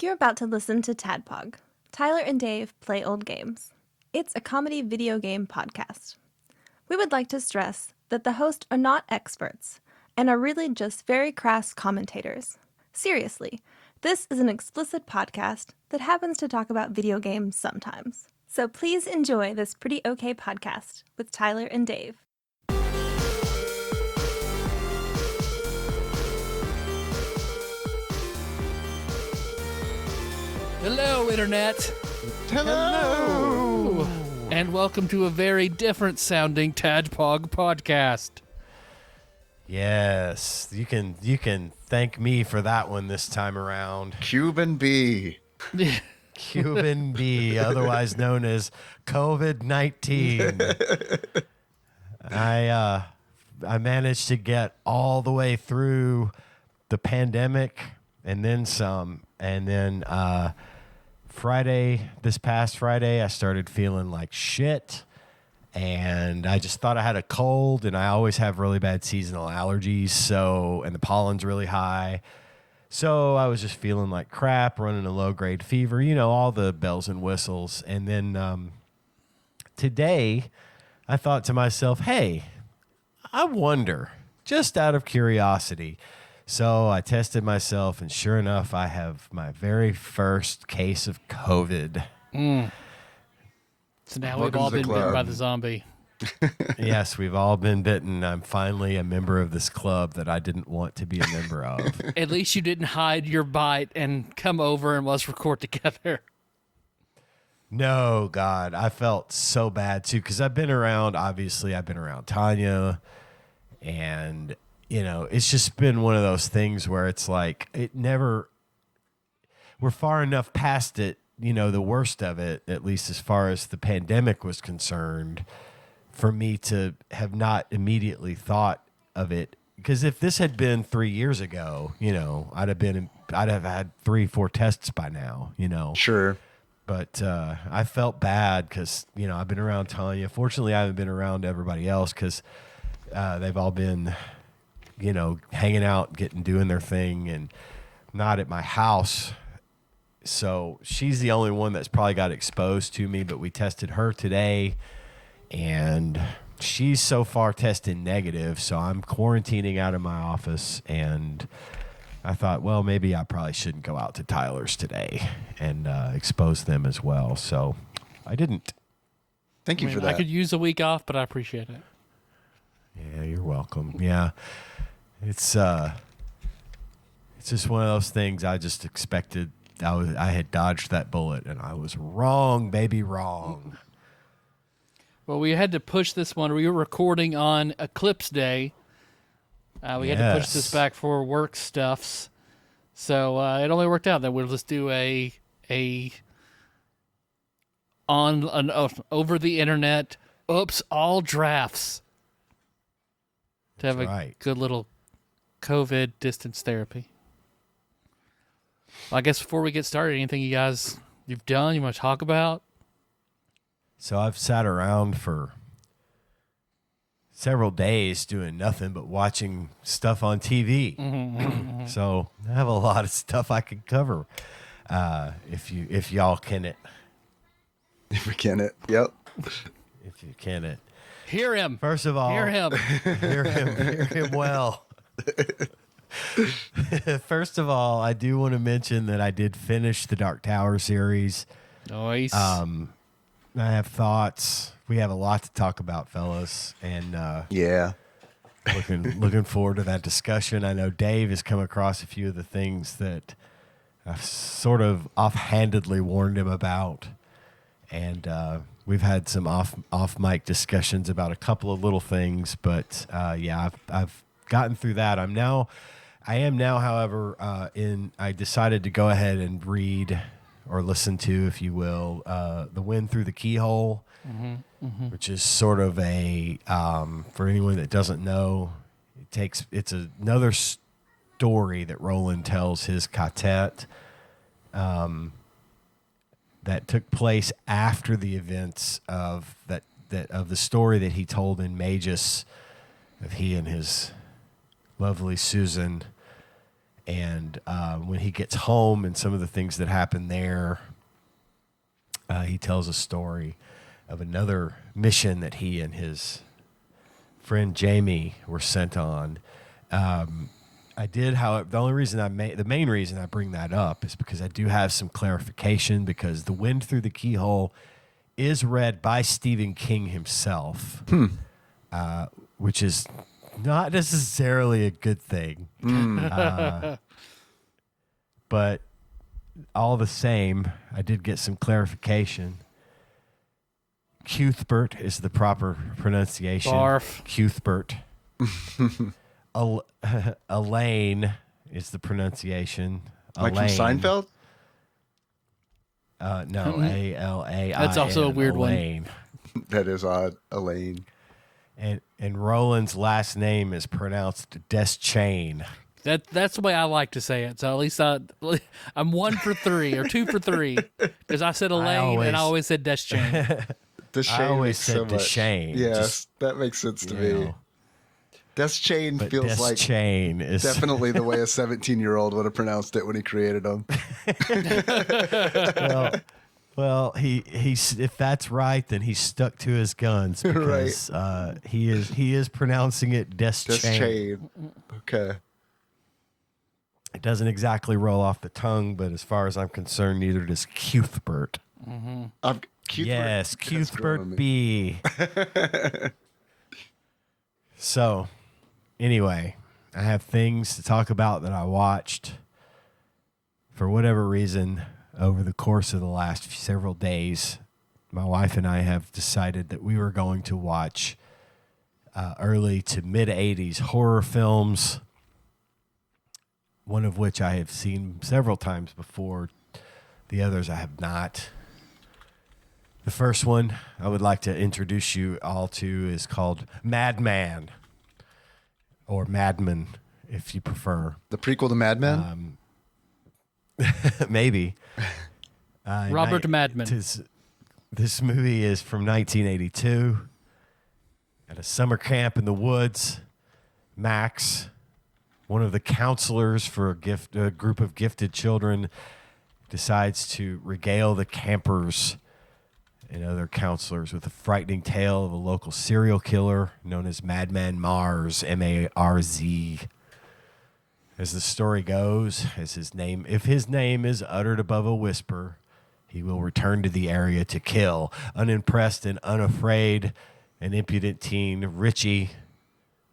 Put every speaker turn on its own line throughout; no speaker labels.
You're about to listen to TADPOG. Tyler and Dave play old games. It's a comedy video game podcast. We would like to stress that the hosts are not experts and are really just very crass commentators. Seriously, this is an explicit podcast that happens to talk about video games sometimes. So please enjoy this pretty okay podcast with Tyler and Dave.
Hello, Internet.
Hello.
And welcome to a very different sounding TADPOG podcast.
Yes, you can thank me for that one this time around.
Cuban B.
Cuban B, otherwise known as COVID-19. I managed to get all the way through the pandemic and then some, and then this past Friday, I started feeling like shit, and I just thought I had a cold, and I always have really bad seasonal allergies, and the pollen's really high, so I was just feeling like crap, running a low-grade fever, all the bells and whistles, and then today, I thought to myself, hey, I wonder, just out of curiosity. So I tested myself, and sure enough, I have my very first case of COVID.
So now we've all been bitten by the zombie.
Yes, we've all been bitten. I'm finally a member of this club that I didn't want to be a member of.
At least you didn't hide your bite and come over and let's record together.
No, God, I felt so bad, too, because I've been around Tanya, and it's just been one of those things where it's like we're far enough past it, the worst of it, at least as far as the pandemic was concerned, for me to have not immediately thought of it. Because if this had been 3 years ago, I'd have had 3-4 tests by now,
Sure.
But I felt bad because, I've been around Tanya. Fortunately, I haven't been around everybody else because they've all been hanging out, doing their thing, and not at my house. So she's the only one that's probably got exposed to me, but we tested her today, and she's so far tested negative, so I'm quarantining out of my office, and I thought, well, maybe I probably shouldn't go out to Tyler's today and expose them as well, so I didn't.
Thank you for that.
I could use a week off, but I appreciate it.
Yeah, you're welcome. Yeah. It's just one of those things I just expected. I had dodged that bullet, and I was wrong, baby, wrong.
Well, we had to push this one. We were recording on Eclipse Day. We had to push this back for work stuffs. So it only worked out that we'll just do a over the internet, all drafts. To have a good little COVID distance therapy. Well, I guess before we get started, anything you've done, you want to talk about?
So I've sat around for several days doing nothing but watching stuff on TV. So I have a lot of stuff I could cover if y'all can it.
If we can it, yep.
If you can it.
Hear him.
First of all,
hear him
well. First of all, I do want to mention that I did finish the Dark Tower series.
Nice.
I have thoughts. We have a lot to talk about, fellas, and
yeah,
looking forward to that discussion. I know Dave has come across a few of the things that I've sort of offhandedly warned him about, and we've had some off mic discussions about a couple of little things, but I've gotten through that. I am now, however, I decided to go ahead and read or listen to, if you will, The Wind Through the Keyhole, which is sort of a for anyone that doesn't know, it's another story that Roland tells his quartet. That took place after the events of the story that he told in Magus, of he and his lovely Susan, And when he gets home and some of the things that happen there, he tells a story of another mission that he and his friend Jamie were sent on. I did, however, the main reason I bring that up is because I do have some clarification, because The Wind Through the Keyhole is read by Stephen King himself, which is not necessarily a good thing. But all the same, I did get some clarification. Cuthbert is the proper pronunciation.
Barf.
Cuthbert. Elaine is the pronunciation.
Like from Seinfeld?
No, A-L-A-I-N.
That's also a weird
Elaine.
one.
That is odd. Elaine.
And Roland's last name is pronounced Deschain.
That's the way I like to say it. So at least I'm 1 for 3 or 2 for 3, because I said Elaine and I always said Deschain.
I always said Deschain.
Yes, that makes sense to me. Deschain feels like
Deschain is
definitely the way a 17-year-old would have pronounced it when he created them.
Well, he if that's right, then he's stuck to his guns, because he is pronouncing it Deschain.
Okay.
It doesn't exactly roll off the tongue, but as far as I'm concerned, neither does Cuthbert.
Mm-hmm.
Yes, Cuthbert B. So, anyway, I have things to talk about that I watched for whatever reason over the course of the last several days. My wife and I have decided that we were going to watch early to mid-'80s horror films, one of which I have seen several times before. The others I have not. The first one I would like to introduce you all to is called Madman, or Madman, if you prefer.
The prequel to Mad Men?
Maybe.
Robert Madman.
This movie is from 1982. At a summer camp in the woods, Max, one of the counselors for a group of gifted children, decides to regale the campers and other counselors with a frightening tale of a local serial killer known as Madman Mars, M-A-R-Z. As the story goes, if his name is uttered above a whisper, he will return to the area to kill. Unimpressed and unafraid, an impudent teen, Richie,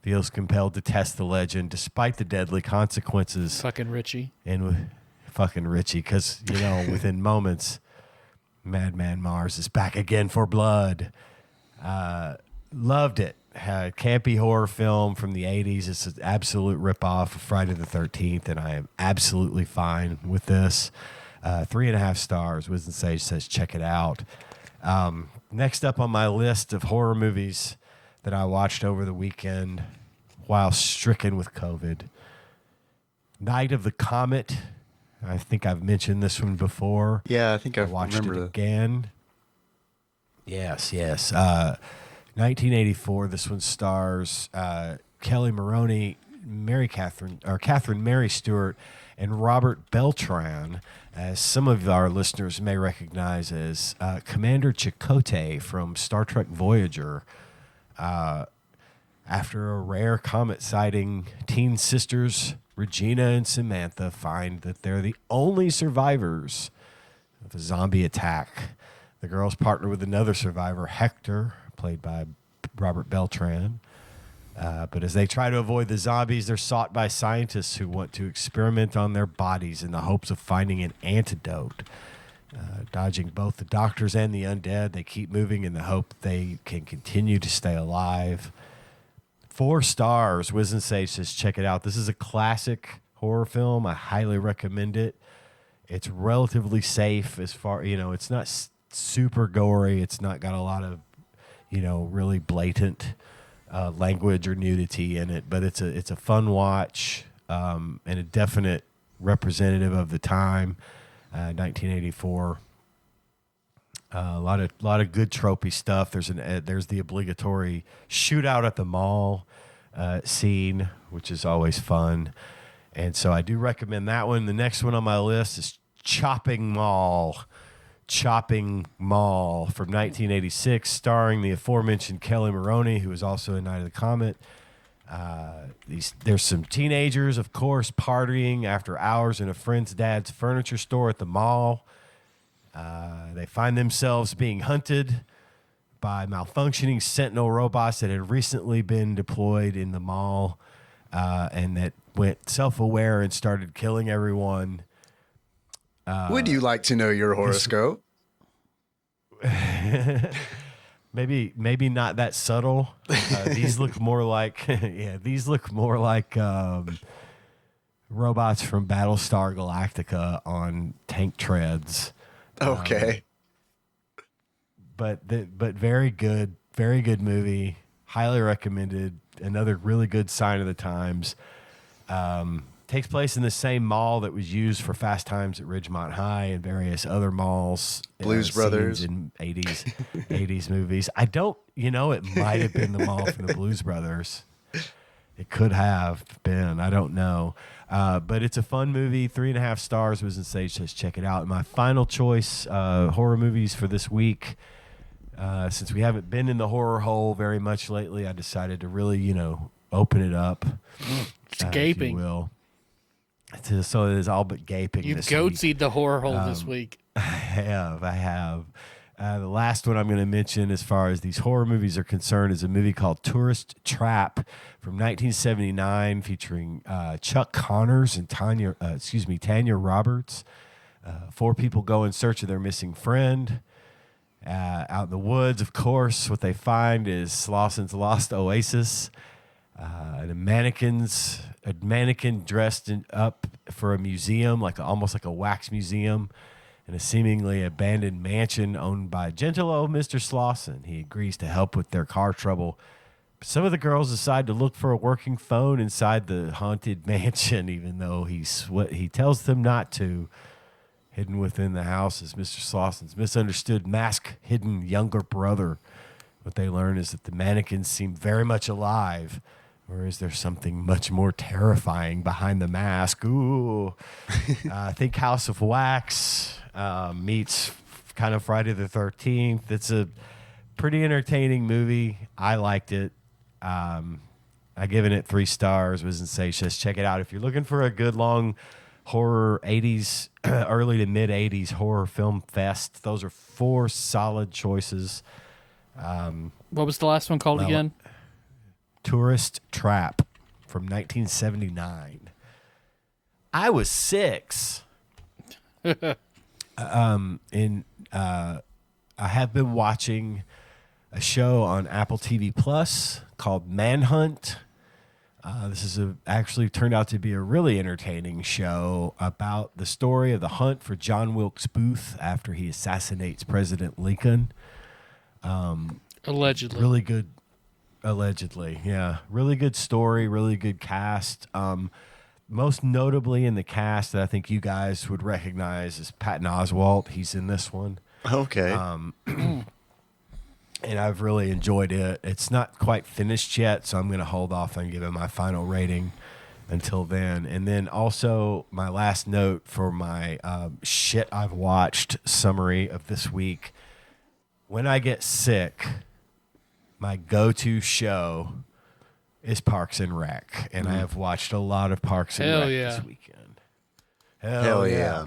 feels compelled to test the legend despite the deadly consequences.
Fucking Richie.
Fucking Richie, because, within moments, Madman Mars is back again for blood. Loved it. Campy horror film from the 80s. It's an absolute ripoff of Friday the 13th, and I am absolutely fine with this. 3.5 stars. Wisdom Sage says check it out. Next up on my list of horror movies that I watched over the weekend while stricken with COVID, Night of the Comet. I think I've mentioned this one before.
Yeah, I think I
watched
remember
it again. Yes. 1984. This one stars Kelly Maroney, Catherine Mary Stewart, and Robert Beltran, as some of our listeners may recognize as Commander Chakotay from Star Trek Voyager. After a rare comet sighting, teen sisters Regina and Samantha find that they're the only survivors of a zombie attack. The girls partner with another survivor, Hector, played by Robert Beltran. But as they try to avoid the zombies, they're sought by scientists who want to experiment on their bodies in the hopes of finding an antidote. Dodging both the doctors and the undead, they keep moving in the hope they can continue to stay alive. 4 stars. Wisdom Sage says, check it out. This is a classic horror film. I highly recommend it. It's relatively safe as far, it's not super gory. It's not got a lot of, really blatant language or nudity in it, but it's a fun watch and a definite representative of the time, 1984. A lot of good tropey stuff. There's the obligatory shootout at the mall scene, which is always fun, And so I do recommend that one. The next one on my list is Chopping Mall. Chopping Mall from 1986, starring the aforementioned Kelly Maroney, who was also in Night of the Comet. There's some teenagers, of course, partying after hours in a friend's dad's furniture store at the mall. They find themselves being hunted by malfunctioning sentinel robots that had recently been deployed in the mall and that went self-aware and started killing everyone.
Would you like to know your horoscope?
Maybe not that subtle. These look more like robots from Battlestar Galactica on tank treads.
Okay.
But very good movie. Highly recommended. Another really good sign of the times. Takes place in the same mall that was used for Fast Times at Ridgemont High and various other malls.
Blues Brothers
in 80s movies. I don't, it might have been the mall from the Blues Brothers. It could have been. I don't know. But it's a fun movie. 3.5 stars. Was in Sage says check it out. And my final choice horror movies for this week. Since we haven't been in the horror hole very much lately, I decided to really, open it up.
It's gaping.
If you will. So it is all but gaping.
You've
this
goatsied
week.
the horror hole this week.
I have. The last one I'm going to mention as far as these horror movies are concerned is a movie called Tourist Trap from 1979 featuring Chuck Connors and Tanya Roberts. 4 people go in search of their missing friend. Out in the woods, of course, what they find is Slausen's lost oasis. A mannequin dressed up for a museum, almost like a wax museum, in a seemingly abandoned mansion owned by gentle old Mr. Slausen. He agrees to help with their car trouble. But some of the girls decide to look for a working phone inside the haunted mansion, even though he tells them not to. Hidden within the house is Mr. Slausen's misunderstood mask-hidden younger brother. What they learn is that the mannequins seem very much alive. Or is there something much more terrifying behind the mask? Ooh. I think House of Wax meets kind of Friday the 13th. It's a pretty entertaining movie. I liked it. I given it 3 stars. Was insatious. Check it out. If you're looking for a good long horror 80s, early to mid 80s horror film fest, those are 4 solid choices.
What was the last one called again?
Tourist Trap from 1979. I was 6. I have been watching a show on Apple TV Plus called Manhunt. This is actually turned out to be a really entertaining show about the story of the hunt for John Wilkes Booth after he assassinates President Lincoln.
Allegedly.
Really good. Allegedly, yeah. Really good story, really good cast. Most notably in the cast that I think you guys would recognize is Patton Oswalt. He's in this one.
Okay.
And I've really enjoyed it. It's not quite finished yet, so I'm going to hold off on giving my final rating until then. And then also my last note for my shit I've watched summary of this week. When I get sick, my go-to show is Parks and Rec, and I have watched a lot of Parks and Rec this weekend.
Hell yeah.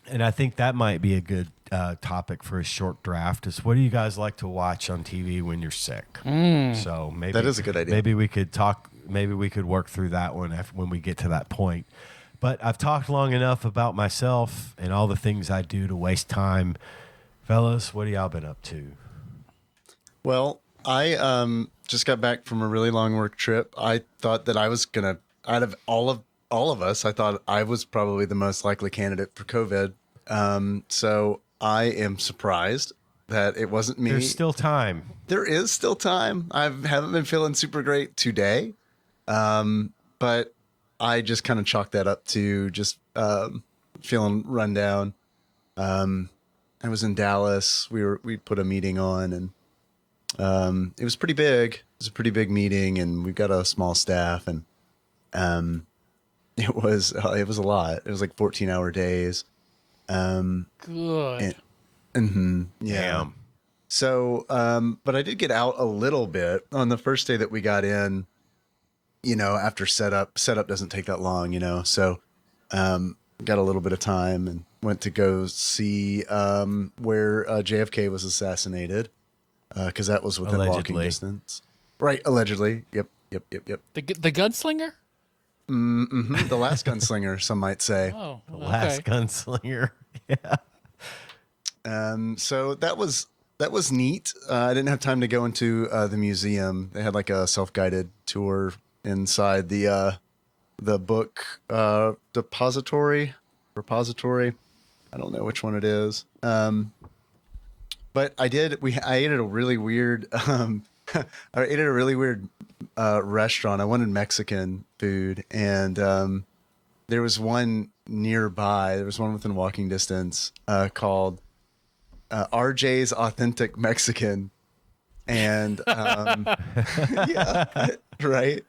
And I think that might be a good topic for a short draft is what do you guys like to watch on TV when you're sick? So maybe
that is a good idea.
Maybe we could work through that one when we get to that point. But I've talked long enough about myself and all the things I do to waste time. Fellas, what have y'all been up to?
Well, I just got back from a really long work trip. I thought that I was gonna, out of all of us, I thought I was probably the most likely candidate for COVID. So I am surprised that it wasn't me.
There's still time.
There is still time. I haven't been feeling super great today, but I just kind of chalked that up to just feeling run down. I was in Dallas. We put a meeting on, and it was pretty big. It was a pretty big meeting, and we've got a small staff, and It was a lot. It was like 14-hour days.
Good.
Yeah.
Damn.
So, but I did get out a little bit on the first day that we got in, after setup doesn't take that long, so, got a little bit of time and went to go see, where, JFK was assassinated, cause that was within walking distance. Right. Allegedly. Yep.
The gunslinger?
The last gunslinger, some might say.
Oh,
The last gunslinger. Yeah.
So that was neat. I didn't have time to go into the museum. They had like a self-guided tour inside the book repository. I don't know which one it is. But I did. I ate at a really weird. I ate at a really weird restaurant. I wanted Mexican food, and there was one nearby. There was one within walking distance called RJ's Authentic Mexican. And yeah, right.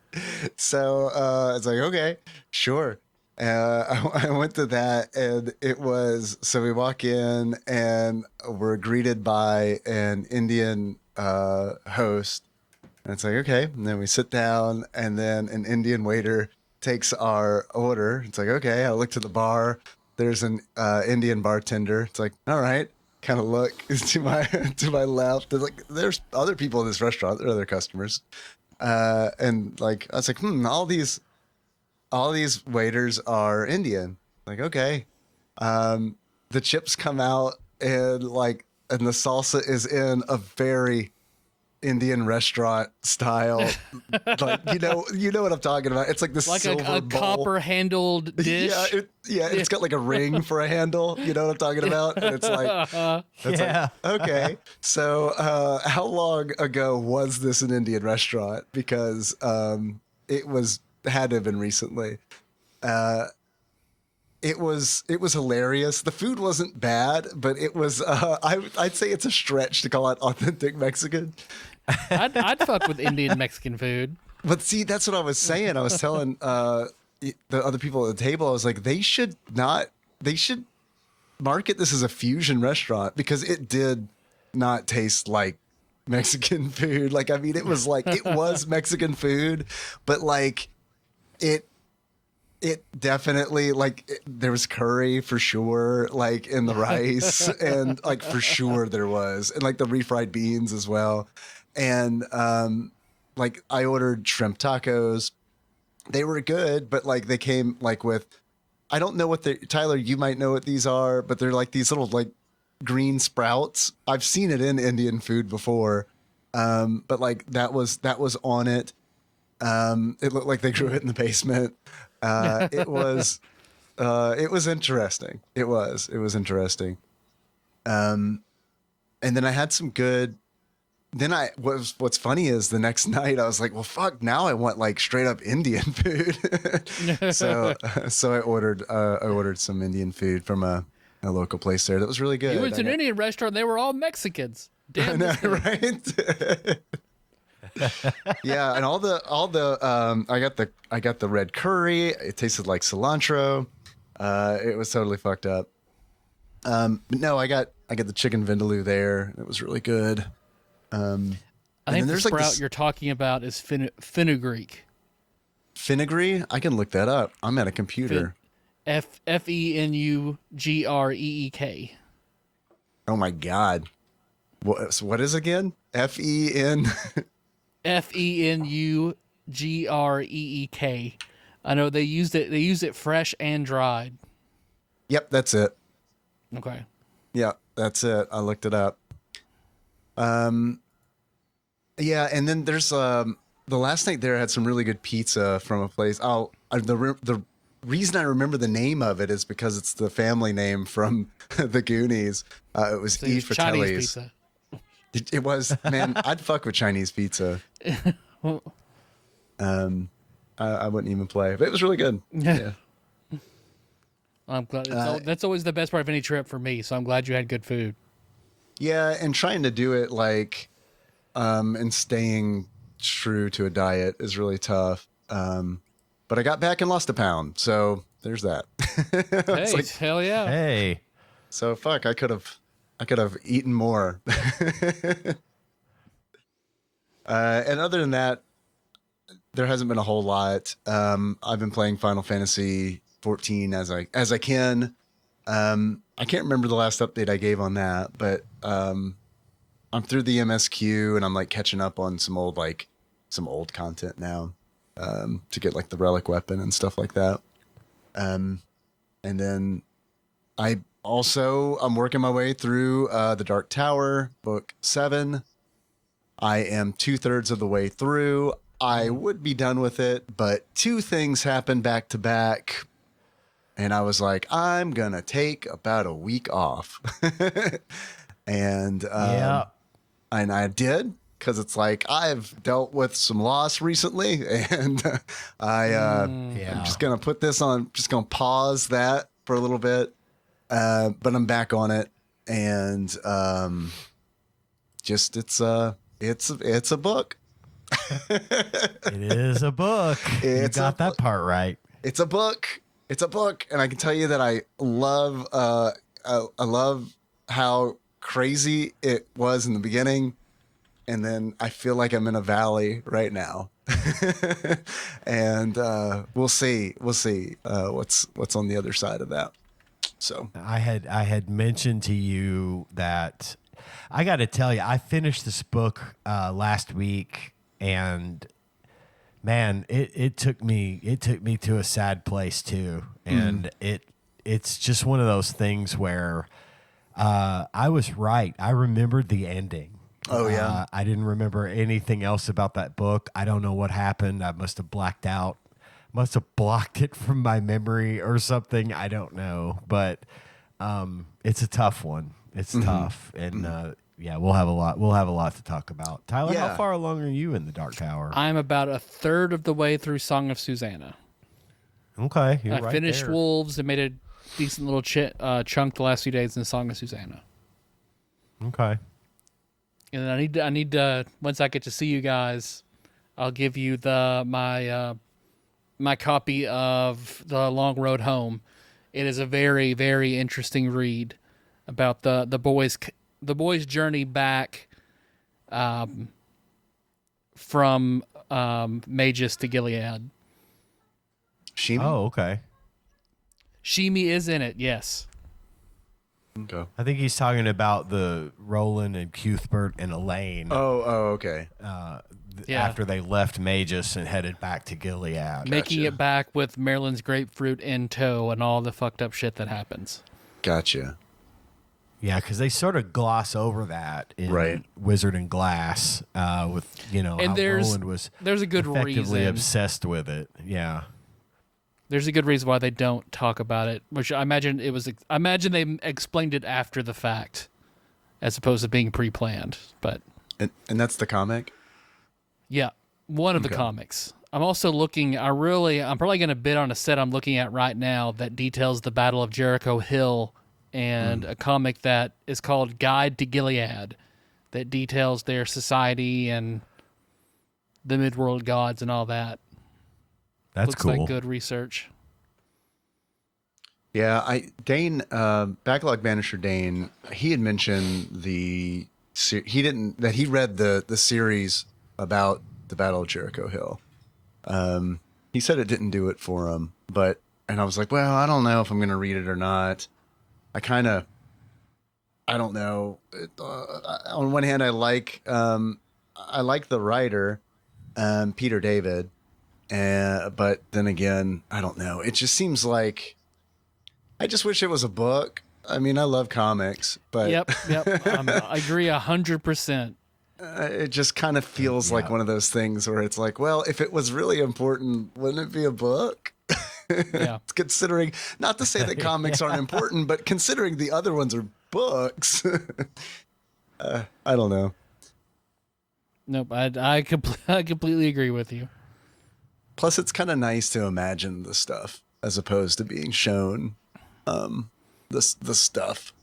So it's like, okay, sure. I went to that, and it was, so we walk in and we're greeted by an Indian host. And it's like, okay. And then we sit down, and then an Indian waiter takes our order. It's like, okay. I look to the bar. There's an Indian bartender. It's like, all right. Kind of look to my left. There's other people in this restaurant. There are other customers. And like, I was like, all these waiters are Indian. Like, okay. The chips come out, and the salsa is in a very Indian restaurant style. Like, you know what I'm talking about. It's like this
like
silver
a
bowl.
copper handled dish.
It's got like a ring for a handle. You know what I'm talking about? And it's like, like, okay. So, how long ago was this an Indian restaurant? Because it had to have been recently. It was hilarious. The food wasn't bad, but it was. I'd say it's a stretch to call it authentic Mexican.
I'd fuck with Indian Mexican food.
But see, that's what I was saying. I was telling the other people at the table, I was like, they should market this as a fusion restaurant, because it did not taste like Mexican food. Like, I mean, it was Mexican food, but like it definitely, there was curry for sure, like in the rice, and like for sure there was, and like the refried beans as well. And like I ordered shrimp tacos. They were good, but like they came like with, I don't know what Tyler, you might know what these are, but they're like these little like green sprouts. I've seen it in Indian food before. But like that was on it. It looked like they grew it in the basement. It was interesting. It was interesting. And then I had some good. Then what's funny is the next night I was like, well, fuck, now I want like straight up Indian food. so I ordered some Indian food from a local place there that was really good.
You went to an Indian restaurant, they were all Mexicans. Damn,
I know, right? Yeah, and all the I got the red curry. It tasted like cilantro. It was totally fucked up. But no, I got the chicken vindaloo there. It was really good.
I think the sprout you're talking about is fenugreek.
Fenugreek? I can look that up. I'm at a computer.
Fenugreek.
Oh my God. What is it again? Fen.
Fenugreek. I know they use it fresh and dried.
Yep, that's it.
Okay.
Yeah, that's it. I looked it up. Yeah, and then there's the last night there I had some really good pizza from a place. The reason I remember the name of it is because it's the family name from the Goonies. It was E. Fratelli's.
Chinese pizza.
It was, man. I'd fuck with Chinese pizza. I wouldn't even play, but it was really good. Yeah.
I'm glad. That's always the best part of any trip for me. So I'm glad you had good food.
Yeah, and trying to do it and staying true to a diet is really tough. but I got back and lost a pound. So there's that.
Hey,
like,
hell yeah.
Hey.
so fuck, I could have eaten more. And other than that, there hasn't been a whole lot. I've been playing Final Fantasy 14 as I can. I can't remember the last update I gave on that, but I'm through the MSQ and I'm like catching up on some old content now, to get like the relic weapon and stuff like that. And then I'm working my way through the Dark Tower, book 7. I am 2/3 of the way through. I would be done with it, but 2 things happened back to back. And I was like, I'm going to take about a week off. And I did, because it's like I've dealt with some loss recently. And I'm just going to put this on, just going to pause that for a little bit. But I'm back on it. And it's a book.
It is a book. You got that part right.
It's a book. It's a book, and I can tell you that I love how crazy it was in the beginning, and then I feel like I'm in a valley right now. And we'll see what's on the other side of that. So
I had mentioned to you that I got to tell you, I finished this book last week, and man, it took me to a sad place too. And it's just one of those things where I was right. I remembered the ending.
Oh yeah.
I didn't remember anything else about that book. I don't know what happened. I must have blacked out. Must have blocked it from my memory or something. I don't know, but it's a tough one. It's tough, and we'll have a lot to talk about. Tyler, how far along are you in the Dark Tower?
I'm about 1/3 of the way through Song of Susanna.
Okay,
I
right
finished
there.
Wolves and made a decent little chunk the last few days in Song of Susanna.
Okay.
And then I need to once I get to see you guys, I'll give you my copy of The Long Road Home. It is a very, very interesting read about the boy's journey back from Magus to Gilead.
Shimi?
Oh, okay.
Shimi is in it, yes.
Okay.
I think he's talking about the Roland and Cuthbert and Elaine.
Oh, okay.
After they left Magus and headed back to Gilead.
Making it back with Maryland's grapefruit in tow and all the fucked up shit that happens.
Gotcha.
Yeah, because they sort of gloss over that in Wizard and Glass, with and how Roland was
there's a good
effectively
reason.
obsessed with it. Yeah.
There's a good reason why they don't talk about it, which I imagine they explained it after the fact, as opposed to being pre-planned. But
and that's the comic.
Yeah, one of the comics. I'm also looking. I'm probably going to bid on a set I'm looking at right now that details the Battle of Jericho Hill, and a comic that is called Guide to Gilead, that details their society and the Midworld gods and all that.
That's
Looks
cool.
like good research.
Yeah, Dane, Backlog Banisher Dane, he had mentioned he read the series about the Battle of Jericho Hill. He said it didn't do it for him, and I was like, well, I don't know if I'm going to read it or not. I don't know. On one hand, I like the writer, Peter David, but then again, I don't know. It just seems like I just wish it was a book. I mean, I love comics, but
Yep. I agree 100%.
It just kind of feels like one of those things where it's like, well, if it was really important, wouldn't it be a book?
Yeah.
Considering, not to say that comics aren't important, but considering the other ones are books, I don't know.
Nope, I completely agree with you.
Plus, it's kind of nice to imagine the stuff as opposed to being shown the stuff.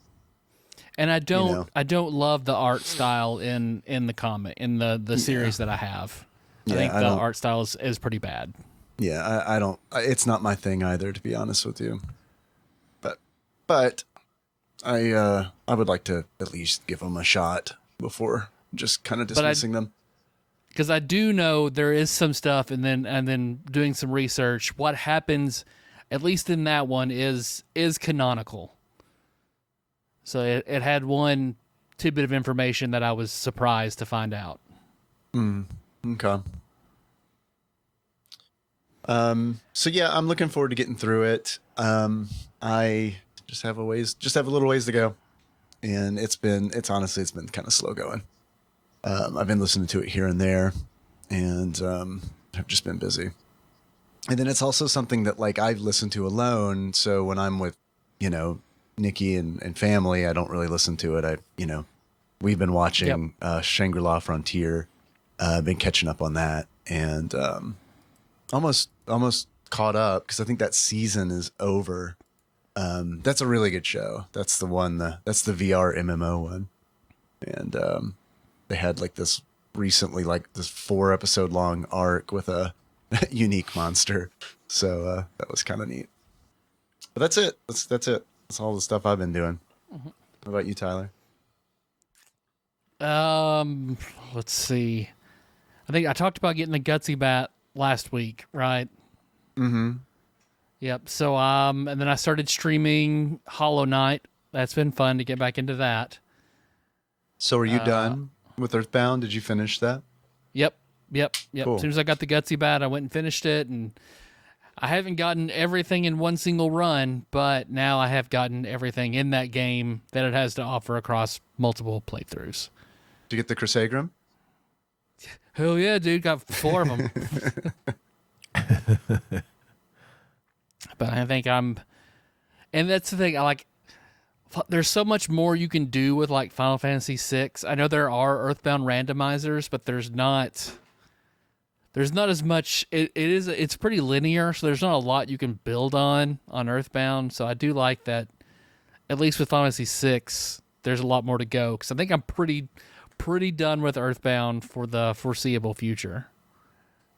And I don't love the art style in the comic, in the series that I have. I think the art style is pretty bad.
Yeah, I don't. It's not my thing either, to be honest with you. But I would like to at least give them a shot before just kind of dismissing them.
Because I do know there is some stuff, and then doing some research. What happens, at least in that one, is canonical. So it had one tidbit of information that I was surprised to find out.
Okay. So yeah, I'm looking forward to getting through it. I just have a little ways to go, and it's honestly been kind of slow going. I've been listening to it here and there, and I've just been busy. And then it's also something that like I've listened to alone. So when I'm with, Nikki and family, I don't really listen to it. We've been watching Shangri-La Frontier, been catching up on that, and almost caught up because I think that season is over. That's a really good show. That's the one. That's the VR MMO one, and they had like this recently, like this 4-episode long arc with a unique monster. So that was kind of neat. But that's it. That's it. That's all the stuff I've been doing. Mm-hmm. What about you, Tyler?
Let's see. I think I talked about getting the Gutsy Bat last week, right?
Mm-hmm.
Yep. So and then I started streaming Hollow Knight. That's been fun to get back into that.
So are you done with Earthbound? Did you finish that?
Yep.
Cool.
As soon as I got the Gutsy Bat, I went and finished it, and I haven't gotten everything in one single run, but now I have gotten everything in that game that it has to offer across multiple playthroughs.
Did you get the Crusagram?
Hell yeah, dude. Got 4 of them. But I think and that's the thing, there's so much more you can do with like Final Fantasy VI. I know there are Earthbound randomizers, but there's not as much. It's pretty linear, so there's not a lot you can build on Earthbound. So I do like that, at least with Final Fantasy VI, there's a lot more to go, because I think I'm pretty done with Earthbound for the foreseeable future.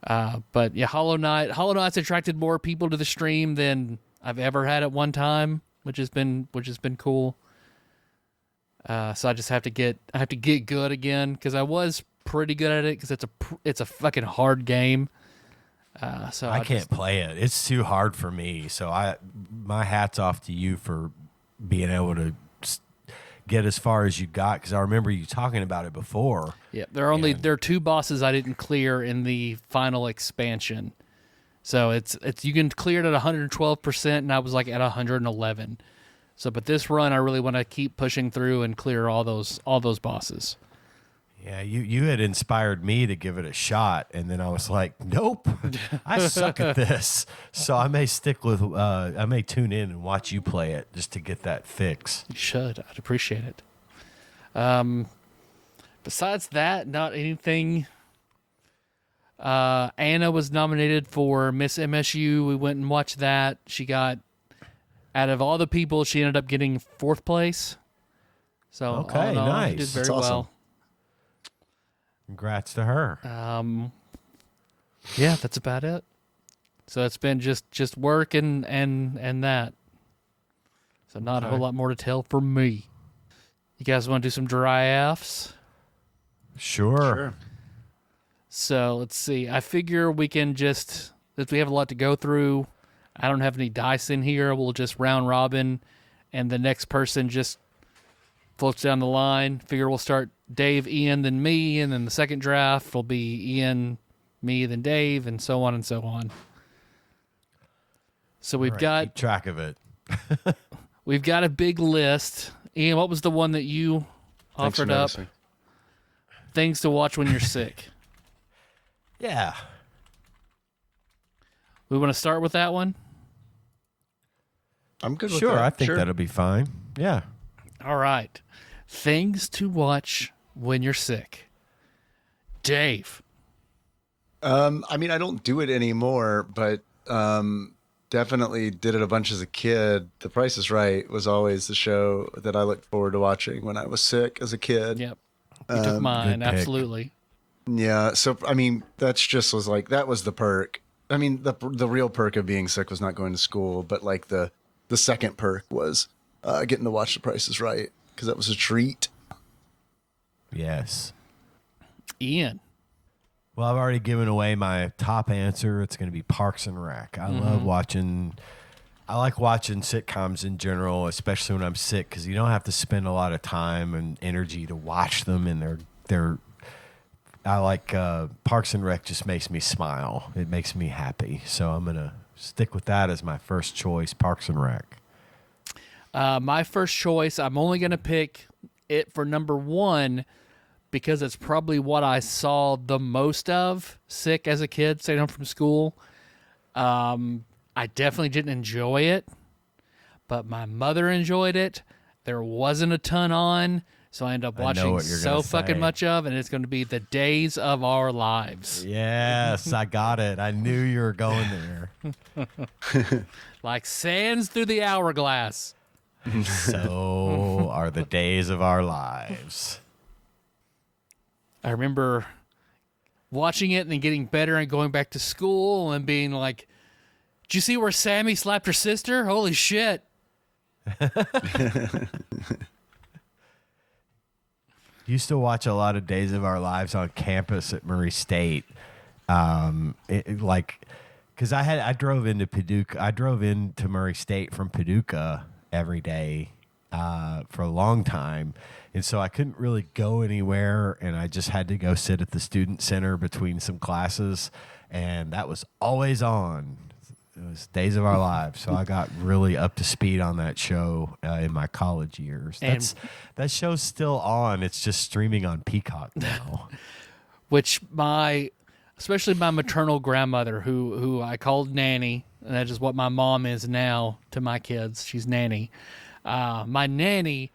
But yeah, Hollow Knight's attracted more people to the stream than I've ever had at one time, which has been cool. So I just have to get good again, because I was pretty good at it, because it's a fucking hard game. So
I can't play it. It's too hard for me. So my hat's off to you for being able to get as far as you got, because I remember you talking about it before.
Yeah, there are 2 bosses I didn't clear in the final expansion. So it's you can clear it at 112%, and I was like at 111. So, but this run, I really want to keep pushing through and clear all those bosses.
Yeah, you had inspired me to give it a shot, and then I was like, nope, I suck at this. So I may I may tune in and watch you play it just to get that fix.
You should. I'd appreciate it. Besides that, not anything. Anna was nominated for Miss MSU. We went and watched that. She got, out of all the people, she ended up getting 4th place. So
okay,
all in all,
nice.
she did very
That's awesome.
well.
Congrats to her.
Yeah, that's about it. So it's been just work and that. So not a whole lot more to tell for me. You guys want to do some dry Fs?
Sure.
So let's see. I figure we can if we have a lot to go through, I don't have any dice in here. We'll just round robin, and the next person just floats down the line. Figure we'll start Dave, Ian, then me, and then the second draft will be Ian, me, then Dave, and so on and so on. So we've got
keep track of it.
We've got a big list. Ian, what was the one that you offered up? Things to watch when you're sick.
Yeah.
We want to start with that one?
I'm good with
Sure,
that.
I think that'll be fine. Yeah.
All right. Things to watch when you're sick. Dave.
I mean, I don't do it anymore, but definitely did it a bunch as a kid. The Price is Right was always the show that I looked forward to watching when I was sick as a kid.
Yep. You took mine,
good pick.
absolutely.
Yeah. So, I mean, that was the perk. I mean, the real perk of being sick was not going to school, but like the second perk was getting to watch The Price is Right, because that was a treat.
Yes.
Ian.
Well, I've already given away my top answer. It's going to be Parks and Rec. I love watching. I like watching sitcoms in general, especially when I'm sick, because you don't have to spend a lot of time and energy to watch them. And I like Parks and Rec. Just makes me smile. It makes me happy. So I'm gonna stick with that as my first choice. Parks and Rec.
My first choice. I'm only gonna pick it for number one, because it's probably what I saw the most of sick as a kid, staying home from school. I definitely didn't enjoy it, but my mother enjoyed it. There wasn't a ton on, so I ended up watching so fucking much of, and it's going to be The Days of Our Lives.
Yes, I got it. I knew you were going there.
Like sands through the hourglass.
So are the days of our lives.
I remember watching it and then getting better and going back to school and being like, did you see where Sammy slapped her sister? Holy shit.
Used to watch a lot of Days of Our Lives on campus at Murray State. Because I drove into Paducah. I drove into Murray State from Paducah every day for a long time. And so I couldn't really go anywhere, and I just had to go sit at the student center between some classes, and that was always on. It was Days of Our Lives. So I got really up to speed on that show in my college years. That show's still on. It's just streaming on Peacock now.
Which especially my maternal grandmother, who I called Nanny, and that is what my mom is now to my kids. She's Nanny. My nanny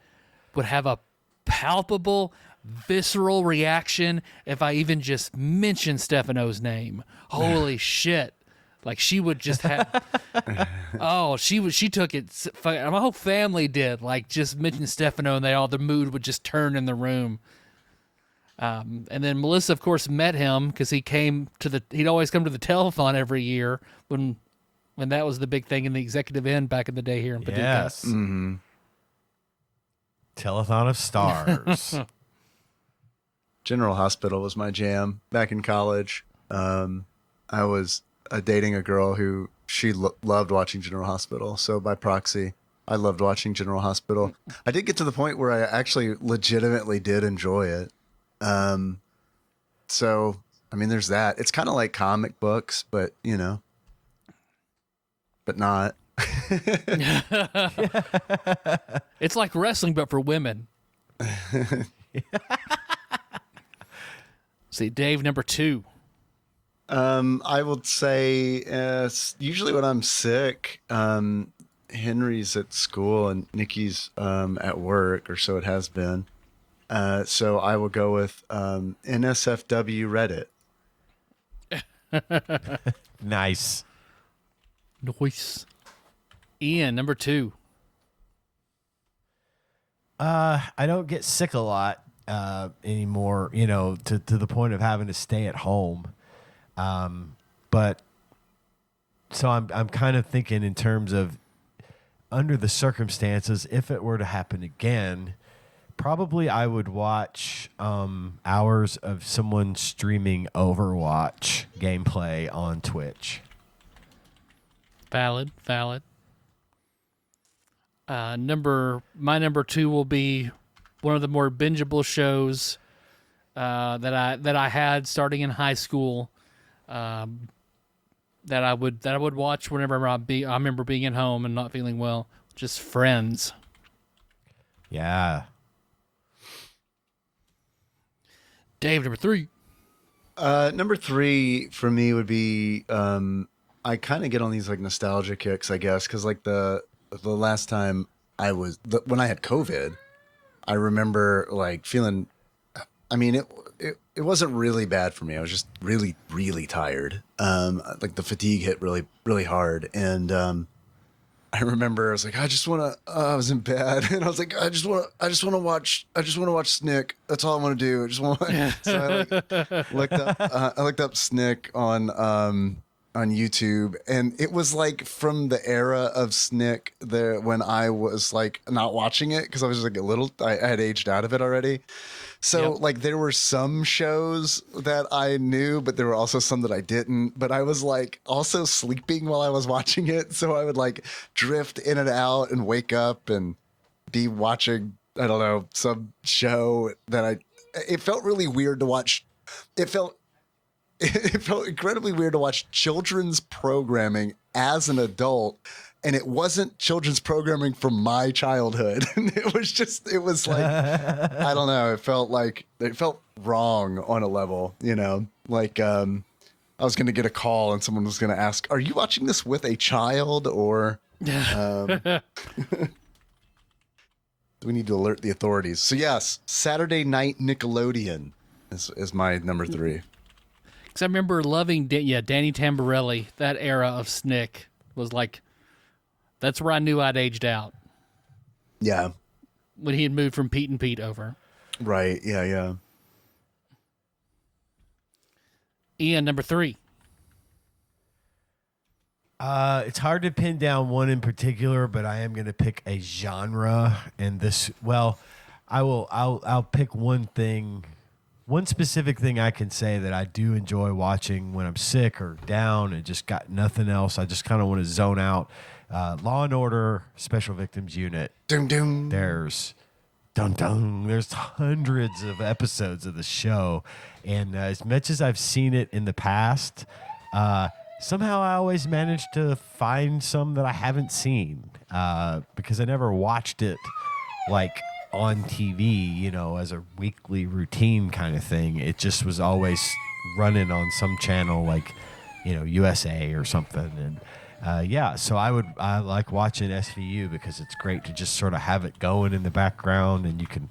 would have a palpable, visceral reaction if I even just mentioned Stefano's name. Holy shit. Like she would just have, she took it, my whole family did, like just mention Stefano and the mood would just turn in the room. And then Melissa, of course, met him because he'd always come to the telethon every year when that was the big thing in the executive end back in the day here in Paducah.
Yes. Mm-hmm. Telethon of Stars.
General Hospital was my jam back in college. I was dating a girl who she loved watching General Hospital. So by proxy, I loved watching General Hospital. I did get to the point where I actually legitimately did enjoy it. So, I mean, there's that. It's kind of like comic books, but, but not.
It's like wrestling, but for women. See, Dave, number two.
I would say usually when I'm sick, Henry's at school and Nikki's at work, or so it has been. So I will go with NSFW Reddit.
Nice.
Ian, number two.
I don't get sick a lot anymore, to the point of having to stay at home. But so I'm kind of thinking in terms of under the circumstances, if it were to happen again, probably I would watch hours of someone streaming Overwatch gameplay on Twitch.
Valid. My number two will be one of the more bingeable shows that I had starting in high school. That I would watch whenever I remember being at home and not feeling well. Just Friends.
Yeah.
Dave, number three.
Number three for me would be I kind of get on these like nostalgia kicks, I guess, because like the last time when I had COVID, I remember like feeling. I mean, it wasn't really bad for me. I was just really, really tired. Like the fatigue hit really, really hard. And I remember I was like, I was in bed and I was like, I just want to watch Snick. That's all I want to do. I just want. So I looked up Snick on on YouTube, and it was like from the era of Snick there when I was like not watching it because I was like I had aged out of it already. So like there were some shows that I knew, but there were also some that I didn't. But I was like also sleeping while I was watching it, so I would like drift in and out and wake up and be watching, I don't know, some show that it felt really weird to watch. It felt incredibly weird to watch children's programming as an adult, and it wasn't children's programming from my childhood. It was like, I don't know. It felt wrong on a level, you know, like, I was going to get a call and someone was going to ask, are you watching this with a child or, do we need to alert the authorities? So yes, Saturday Night Nickelodeon is my number 3.
Because I remember loving, Danny Tamborelli. That era of Snick was like, that's where I knew I'd aged out.
Yeah.
When he had moved from Pete and Pete over.
Right. Yeah. Yeah.
Ian, number 3.
It's hard to pin down one in particular, but I am going to pick a genre, and I'll pick one thing. One specific thing I can say that I do enjoy watching when I'm sick or down and just got nothing else. I just kind of want to zone out. Law and Order Special Victims Unit.
Doom, doom.
There's hundreds of episodes of the show. And as much as I've seen it in the past, somehow I always manage to find some that I haven't seen because I never watched it like on TV, you know, as a weekly routine kind of thing. It just was always running on some channel like, you know, USA or something. And so I like watching SVU because it's great to just sort of have it going in the background, and you can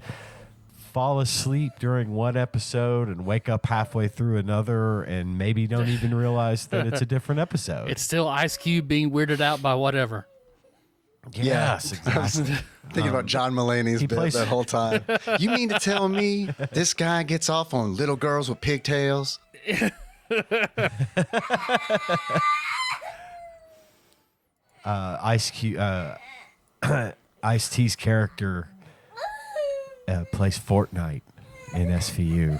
fall asleep during one episode and wake up halfway through another and maybe don't even realize that it's a different episode.
It's still Ice Cube being weirded out by whatever.
Yes, exactly.
Thinking about John Mulaney's bit that whole time. You mean to tell me this guy gets off on little girls with pigtails?
Ice-T's character plays Fortnite in SVU.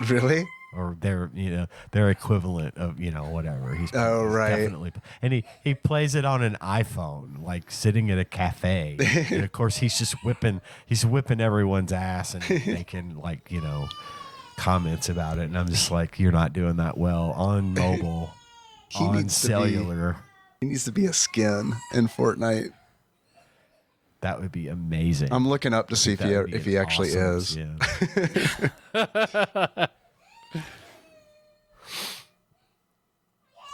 Really?
Or their equivalent of, you know, whatever. He's
right.
And he plays it on an iPhone, like sitting at a cafe. And of course he's whipping everyone's ass and making, like, you know, comments about it. And I'm just like, you're not doing that well on mobile, on cellular.
He needs to be a skin in Fortnite.
That would be amazing.
I'm looking up to see if he actually is.
Yeah.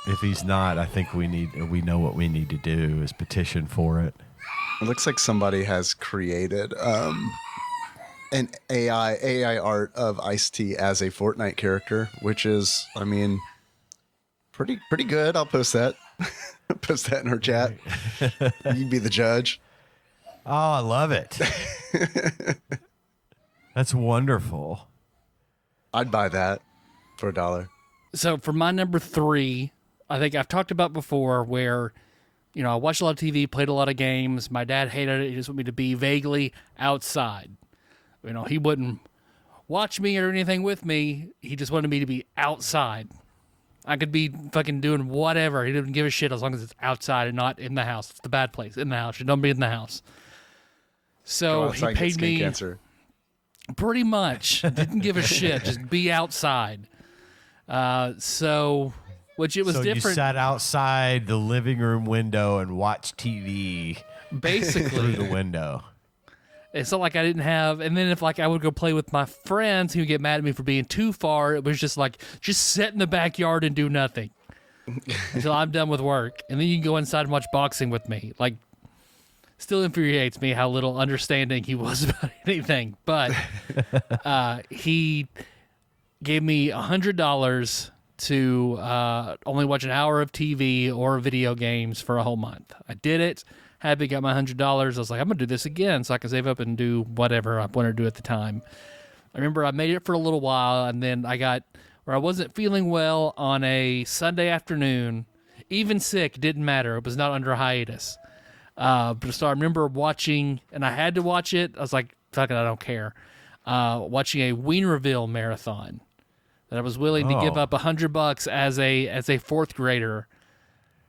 If he's not, I think we know what we need to do is petition for it.
It looks like somebody has created an AI art of Ice-T as a Fortnite character, which is, I mean, pretty good. I'll post that. Post that in her chat. You can be the judge.
Oh, I love it. That's wonderful.
I'd buy that for $1.
So for my number 3, I think I've talked about before where, you know, I watched a lot of TV, played a lot of games. My dad hated it. He just wanted me to be vaguely outside. You know, he wouldn't watch me or anything with me. He just wanted me to be outside. I could be fucking doing whatever. He didn't give a shit as long as it's outside and not in the house. It's the bad place. In the house. You don't be in the house. So he paid me
cancer.
Pretty much. Didn't give a shit. Just be outside. Which it was different.
You sat outside the living room window and watched TV
basically
through the window.
It's not like I didn't have, and then if like I would go play with my friends, he would get mad at me for being too far. It was just like, just sit in the backyard and do nothing until I'm done with work. And then you can go inside and watch boxing with me. Like, still infuriates me how little understanding he was about anything. But he gave me $100 to only watch an hour of TV or video games for a whole month. I did it. Happy, got my $100. I was like, I'm going to do this again so I can save up and do whatever I wanted to do at the time. I remember I made it for a little while, and then we're where I wasn't feeling well on a Sunday afternoon. Even sick, didn't matter. It was not under hiatus. But so I remember watching, and I had to watch it. I was like, fuck it, I don't care. Watching a Wienerville marathon that I was willing to give up $100 as a fourth grader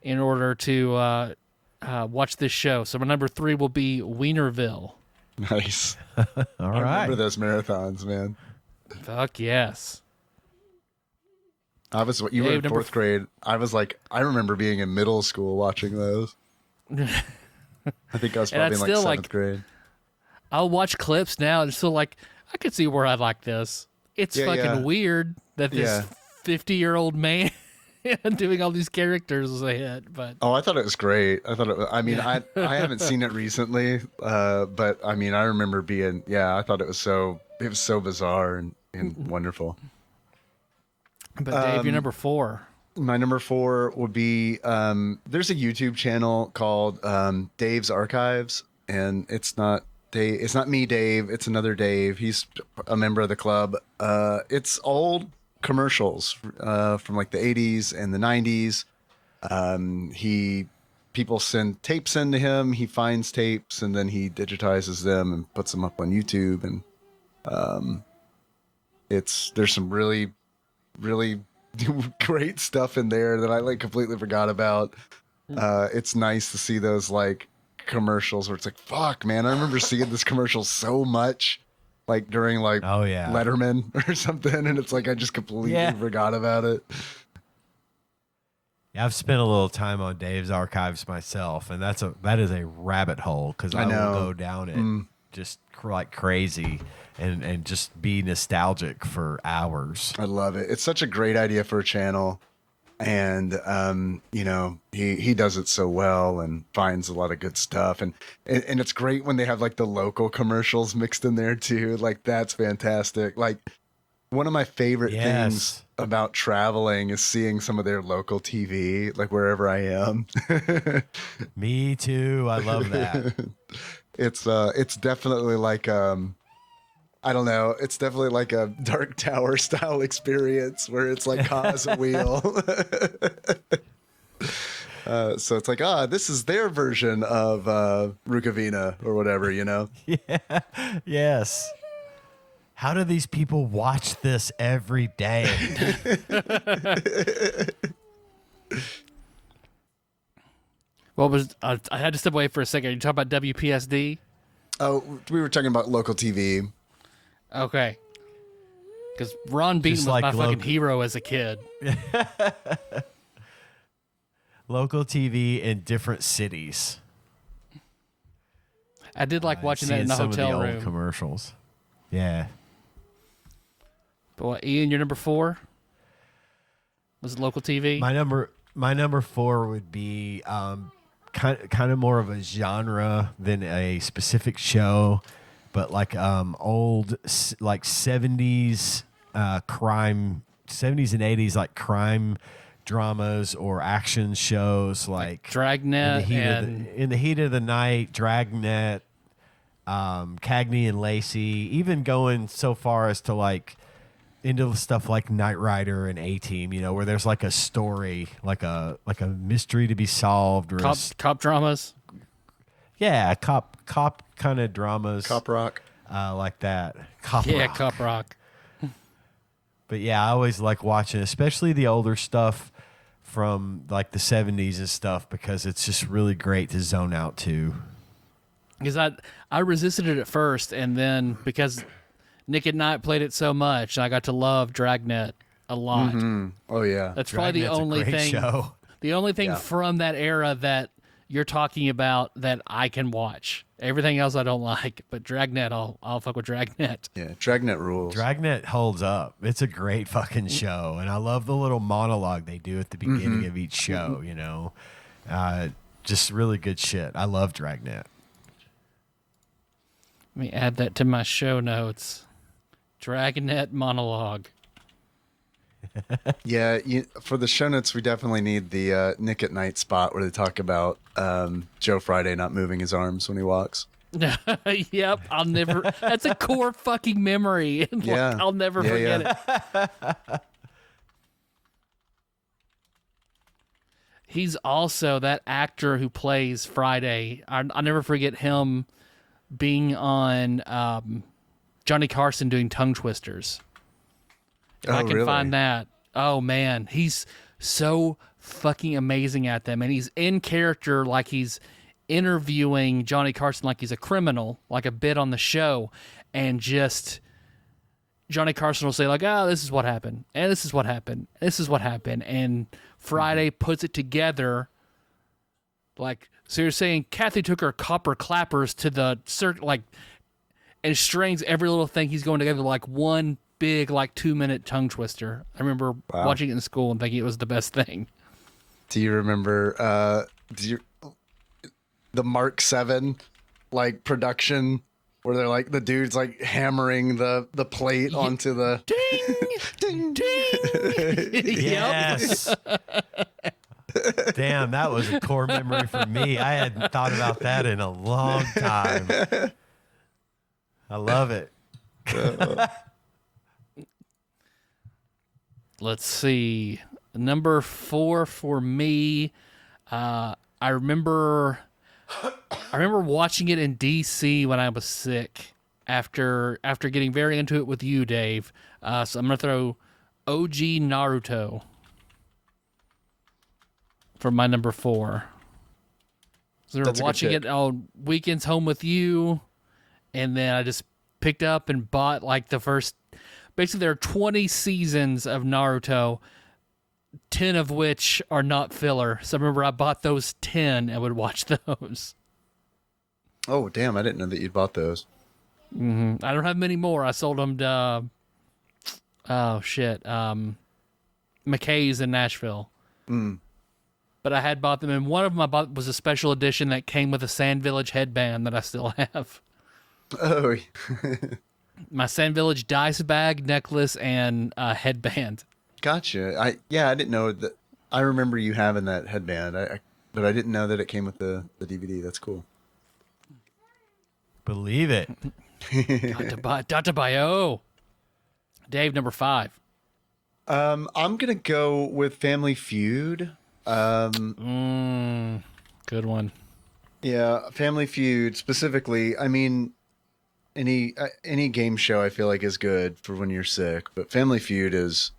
in order to watch this show. So my number 3 will be Wienerville.
Nice.
All
I
right.
remember those marathons, man.
Fuck yes.
You were in 4th grade. I was like, I remember being in middle school watching those. I think I was probably in like 7th grade.
I'll watch clips now and still like, I could see where I like this. It's fucking weird that this 50-year-old man doing all these characters is a hit, but
I thought it was great. I haven't seen it recently, but I mean, I remember being, I thought it was so bizarre and wonderful.
But Dave, your number 4.
My number 4 would be, there's a YouTube channel called Dave's Archives, and it's not me, Dave. It's another Dave. He's a member of the club. It's old commercials from like the 80s and the 90s. People send tapes into him. He finds tapes and then he digitizes them and puts them up on YouTube. And there's some really, really great stuff in there that I like completely forgot about. It's nice to see those like commercials where it's like, fuck, man, I remember seeing this commercial so much, like during like Letterman or something, and it's like I just completely forgot about it. Yeah,
I've spent a little time on Dave's Archives myself, and that is a rabbit hole because I will go down it just like crazy and just be nostalgic for hours.
I love it. It's such a great idea for a channel. And, he does it so well and finds a lot of good stuff. And it's great when they have like the local commercials mixed in there too. Like that's fantastic. Like one of my favorite things about traveling is seeing some of their local TV, like wherever I am.
Me too. I love that.
It's definitely like, I don't know. It's definitely like a Dark Tower style experience where it's like cause a wheel. So it's like, this is their version of Rukavina or whatever, you know?
Yeah. Yes. How do these people watch this every day?
I had to step away for a second. You talking about WPSD?
Oh, we were talking about local TV.
Okay. Because Ron Beaton was
like
my fucking hero as a kid.
Local TV in different cities.
I did like watching that in the
some
hotel
of the
room.
Old commercials. Yeah.
But what, Ian, your number 4 was local TV?
My number 4 would be kind of more of a genre than a specific show. But like old like 70s crime, 70s and 80s like crime dramas or action shows like
Dragnet
in the heat of the night, Dragnet, Cagney and Lacey, even going so far as to like into stuff like Knight Rider and A-Team, you know, where there's like a story, like a mystery to be solved, or
cop dramas.
Yeah, cop kind of dramas.
Cop rock.
Like that.
Rock. Cop rock.
But yeah, I always like watching, especially the older stuff from like the 70s and stuff, because it's just really great to zone out to.
Because I resisted it at first, and then because Nick at Night played it so much, I got to love Dragnet a lot.
Mm-hmm. Oh yeah,
that's probably the only thing.
Show.
The only thing from that era that you're talking about that I can watch. Everything else I don't like, but Dragnet, I'll fuck with Dragnet.
Yeah, Dragnet rules.
Dragnet holds up. It's a great fucking show, and I love the little monologue they do at the beginning of each show. You know, just really good shit. I love Dragnet.
Let me add that to my show notes. Dragnet monologue.
Yeah, for the show notes, we definitely need the Nick at Night spot where they talk about Joe Friday not moving his arms when he walks.
Yep, I'll never. That's a core fucking memory.
Yeah,
I'll never forget it. He's also that actor who plays Friday. I'll never forget him being on Johnny Carson doing tongue twisters. If I can find that. Oh, man. He's so fucking amazing at them. And he's in character like he's interviewing Johnny Carson like he's a criminal, like a bit on the show. And just Johnny Carson will say like, oh, this is what happened. And this is what happened. This is what happened. And Friday puts it together. Like, so you're saying Kathy took her copper clappers to the circuit, like, and strings every little thing he's going together like one big, like 2-minute tongue twister. I remember watching it in school and thinking it was the best thing.
Do you remember the Mark 7 like production where they're like the dude's like hammering the plate onto the
ding ding.
Yes. Damn, that was a core memory for me. I hadn't thought about that in a long time. I love it.
Let's see. Number 4 for me. I remember watching it in DC when I was sick after getting very into it with you, Dave. So I'm gonna throw OG Naruto for my number 4. So we were watching it on weekends home with you, and then I just picked up and bought like the first. Basically, there are 20 seasons of Naruto, 10 of which are not filler. So I remember I bought those 10 and would watch those.
Oh, damn. I didn't know that you'd bought those.
Mm-hmm. I don't have many more. I sold them to, McKay's in Nashville.
Mm.
But I had bought them, and one of them I bought was a special edition that came with a Sand Village headband that I still have.
Oh,
my Sand Village dice bag, necklace, and headband.
Gotcha. I didn't know that. I remember you having that headband, but I didn't know that it came with the DVD. That's cool.
Believe it.
Dr. Bio. Dave, number 5.
I'm gonna go with Family Feud.
Good one.
Yeah, Family Feud specifically. I mean, any game show I feel like is good for when you're sick, but Family Feud is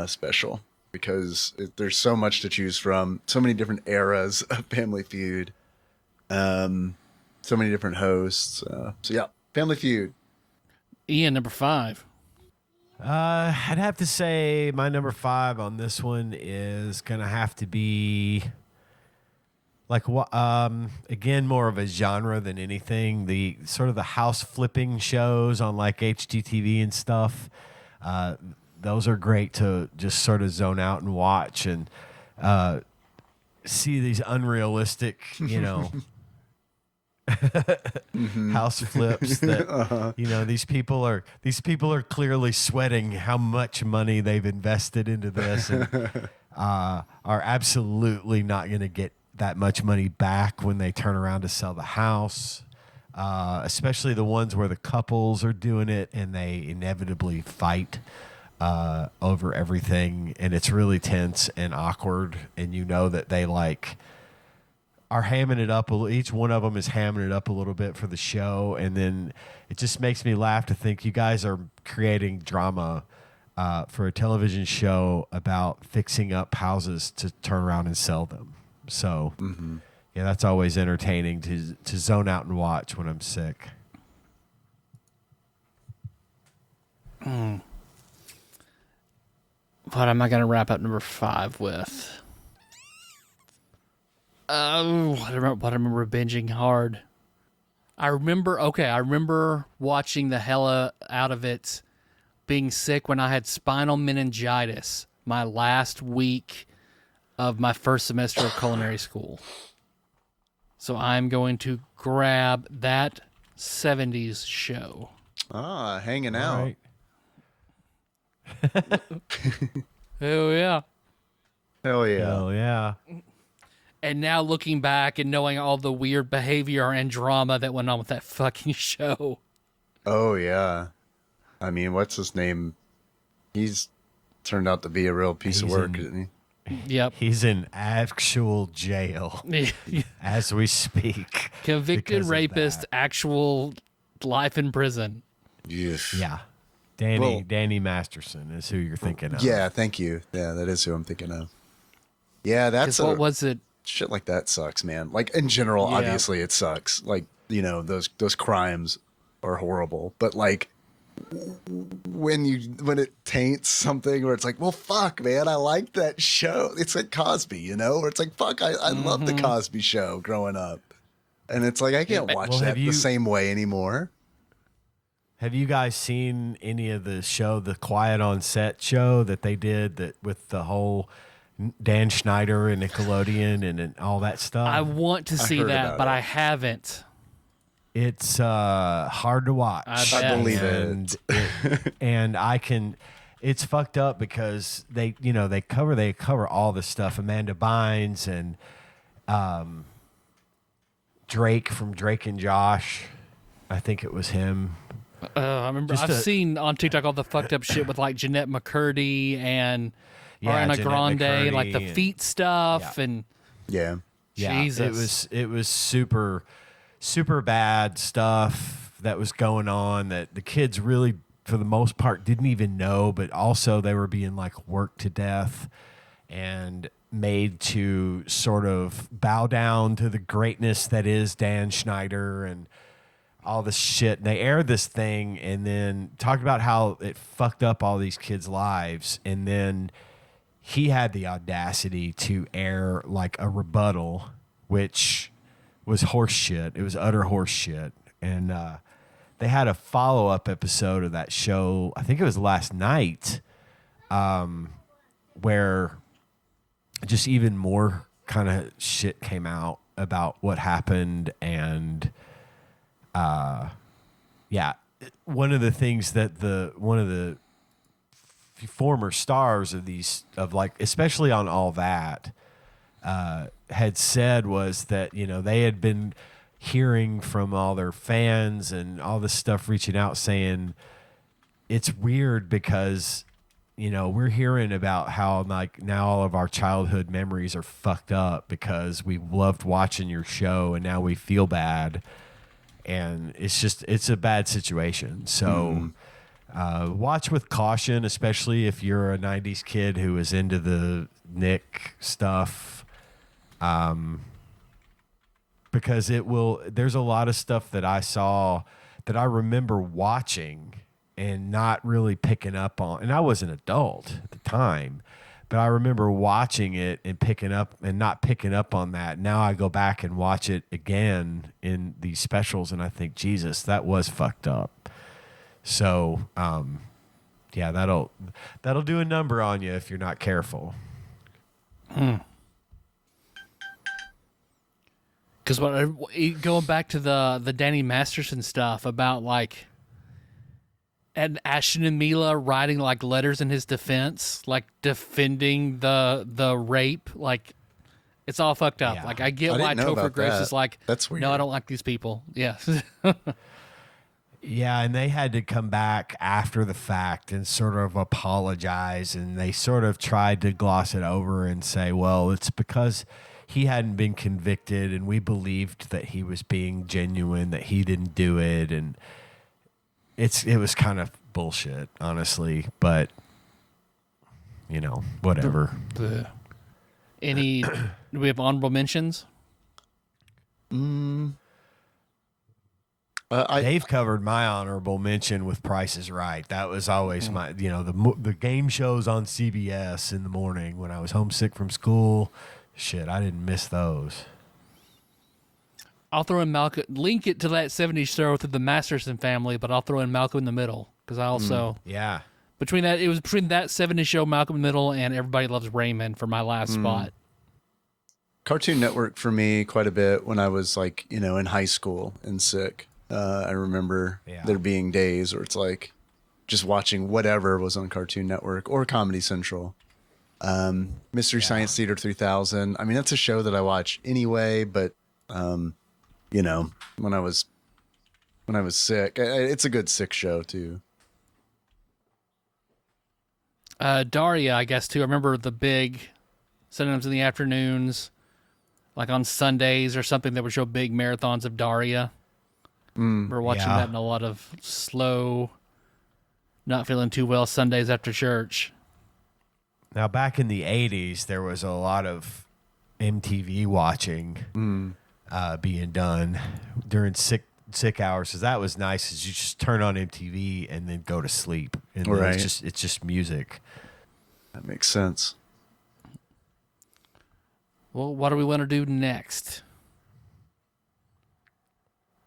special because there's so much to choose from, so many different eras of Family Feud, so many different hosts. So yeah, Family Feud.
Ian, number 5.
I'd have to say my number 5 on this one is gonna have to be like again, more of a genre than anything. The sort of the house flipping shows on like HGTV and stuff. Those are great to just sort of zone out and watch and see these unrealistic, house flips that these people are clearly sweating how much money they've invested into this and are absolutely not going to get that much money back when they turn around to sell the house, especially the ones where the couples are doing it and they inevitably fight over everything, and it's really tense and awkward, and that they are hamming it up. Each one of them is hamming it up a little bit for the show, and then it just makes me laugh to think you guys are creating drama for a television show about fixing up houses to turn around and sell them. So, yeah, that's always entertaining to zone out and watch when I'm sick.
What am I going to wrap up number 5 with? What I remember binging hard. I remember watching the hell out of it, being sick when I had spinal meningitis my last week of my first semester of culinary school. So I'm going to grab that 70s show.
Hanging out.
Right.
Hell yeah.
Hell yeah.
Hell yeah.
And now looking back and knowing all the weird behavior and drama that went on with that fucking show.
Oh, yeah. I mean, what's his name? He's turned out to be a real piece of work, isn't he?
Yep.
He's in actual jail as we speak.
Convicted rapist, actual life in prison.
Yes.
Yeah. Danny Masterson is who you're thinking of.
Yeah, thank you. Yeah, that is who I'm thinking of. Yeah, that's
what was it?
Shit like that sucks, man. Like in general, obviously it sucks. Like, you know, those crimes are horrible. But like when it taints something where it's like, well, fuck, man, I liked that show. It's like Cosby, you know, where it's like, fuck, I love the Cosby Show growing up. And it's like I can't watch that the same way anymore.
Have you guys seen any of the show, the Quiet on Set show that they did that with the whole Dan Schneider and Nickelodeon and all that stuff?
I want to see that, but I haven't.
It's hard to watch.
I
believe it.
And I can. It's fucked up because they cover all the stuff. Amanda Bynes and Drake from Drake and Josh. I think it was him.
I remember I've seen on TikTok all the fucked up shit with like Jeanette McCurdy and Ariana Grande, McCurdy, like the feet stuff and Jesus.
It was super bad stuff that was going on that the kids really, for the most part, didn't even know, but also they were being like worked to death and made to sort of bow down to the greatness that is Dan Schneider and all this shit. And they aired this thing and then talked about how it fucked up all these kids' lives. And then he had the audacity to air like a rebuttal, which was horse shit. It was utter horse shit. And they had a follow-up episode of that show, I think it was last night, where just even more kind of shit came out about what happened. And one of the things that one of the former stars of like, especially on All That, had said was that, you know, they had been hearing from all their fans and all this stuff reaching out saying it's weird because, you know, we're hearing about how like now all of our childhood memories are fucked up because we loved watching your show and now we feel bad. And it's a bad situation. So watch with caution, especially if you're a 90s kid who is into the Nick stuff. Because there's a lot of stuff that I saw that I remember watching and not really picking up on. And I was an adult at the time, but I remember watching it and picking up and not picking up on that. Now I go back and watch it again in these specials and I think, Jesus, that was fucked up. So, that'll do a number on you if you're not careful.
Because going back to the Danny Masterson stuff about like, and Ashton and Mila writing like letters in his defense, like defending the rape, like it's all fucked up. Yeah. Like I get why Topher Grace is like,
that's weird.
No, I don't like these people. Yeah.
Yeah, and they had to come back after the fact and sort of apologize, and they sort of tried to gloss it over and say, well, it's because he hadn't been convicted and we believed that he was being genuine, that he didn't do it, and it was kind of bullshit, honestly, but you know, whatever.
Do we have honorable mentions?
Dave covered my honorable mention with Price is Right. That was always my, you know, the game shows on CBS in the morning when I was homesick from school. Shit, I didn't miss those.
I'll throw in Malcolm. Link it to that 70s show through the Masterson family, but I'll throw in Malcolm in the Middle because I also between that 70s show, Malcolm in the Middle, and Everybody Loves Raymond for my last spot.
Cartoon Network for me quite a bit when I was like, you know, in high school and sick. I remember there being days where it's like just watching whatever was on Cartoon Network or Comedy Central. Mystery Science Theater 3000. I mean, that's a show that I watch anyway, but you know, when I was sick, it's a good sick show too.
Daria, I guess too. I remember the big sometimes in the afternoons, like on Sundays or something that would show big marathons of Daria. We're watching that in a lot of slow, not feeling too well Sundays after church.
Now, back in the 80s, there was a lot of MTV watching being done during sick hours. So that was nice. Is you just turn on MTV and then go to sleep, and then it's just music.
That makes sense.
Well, what do we want to do next?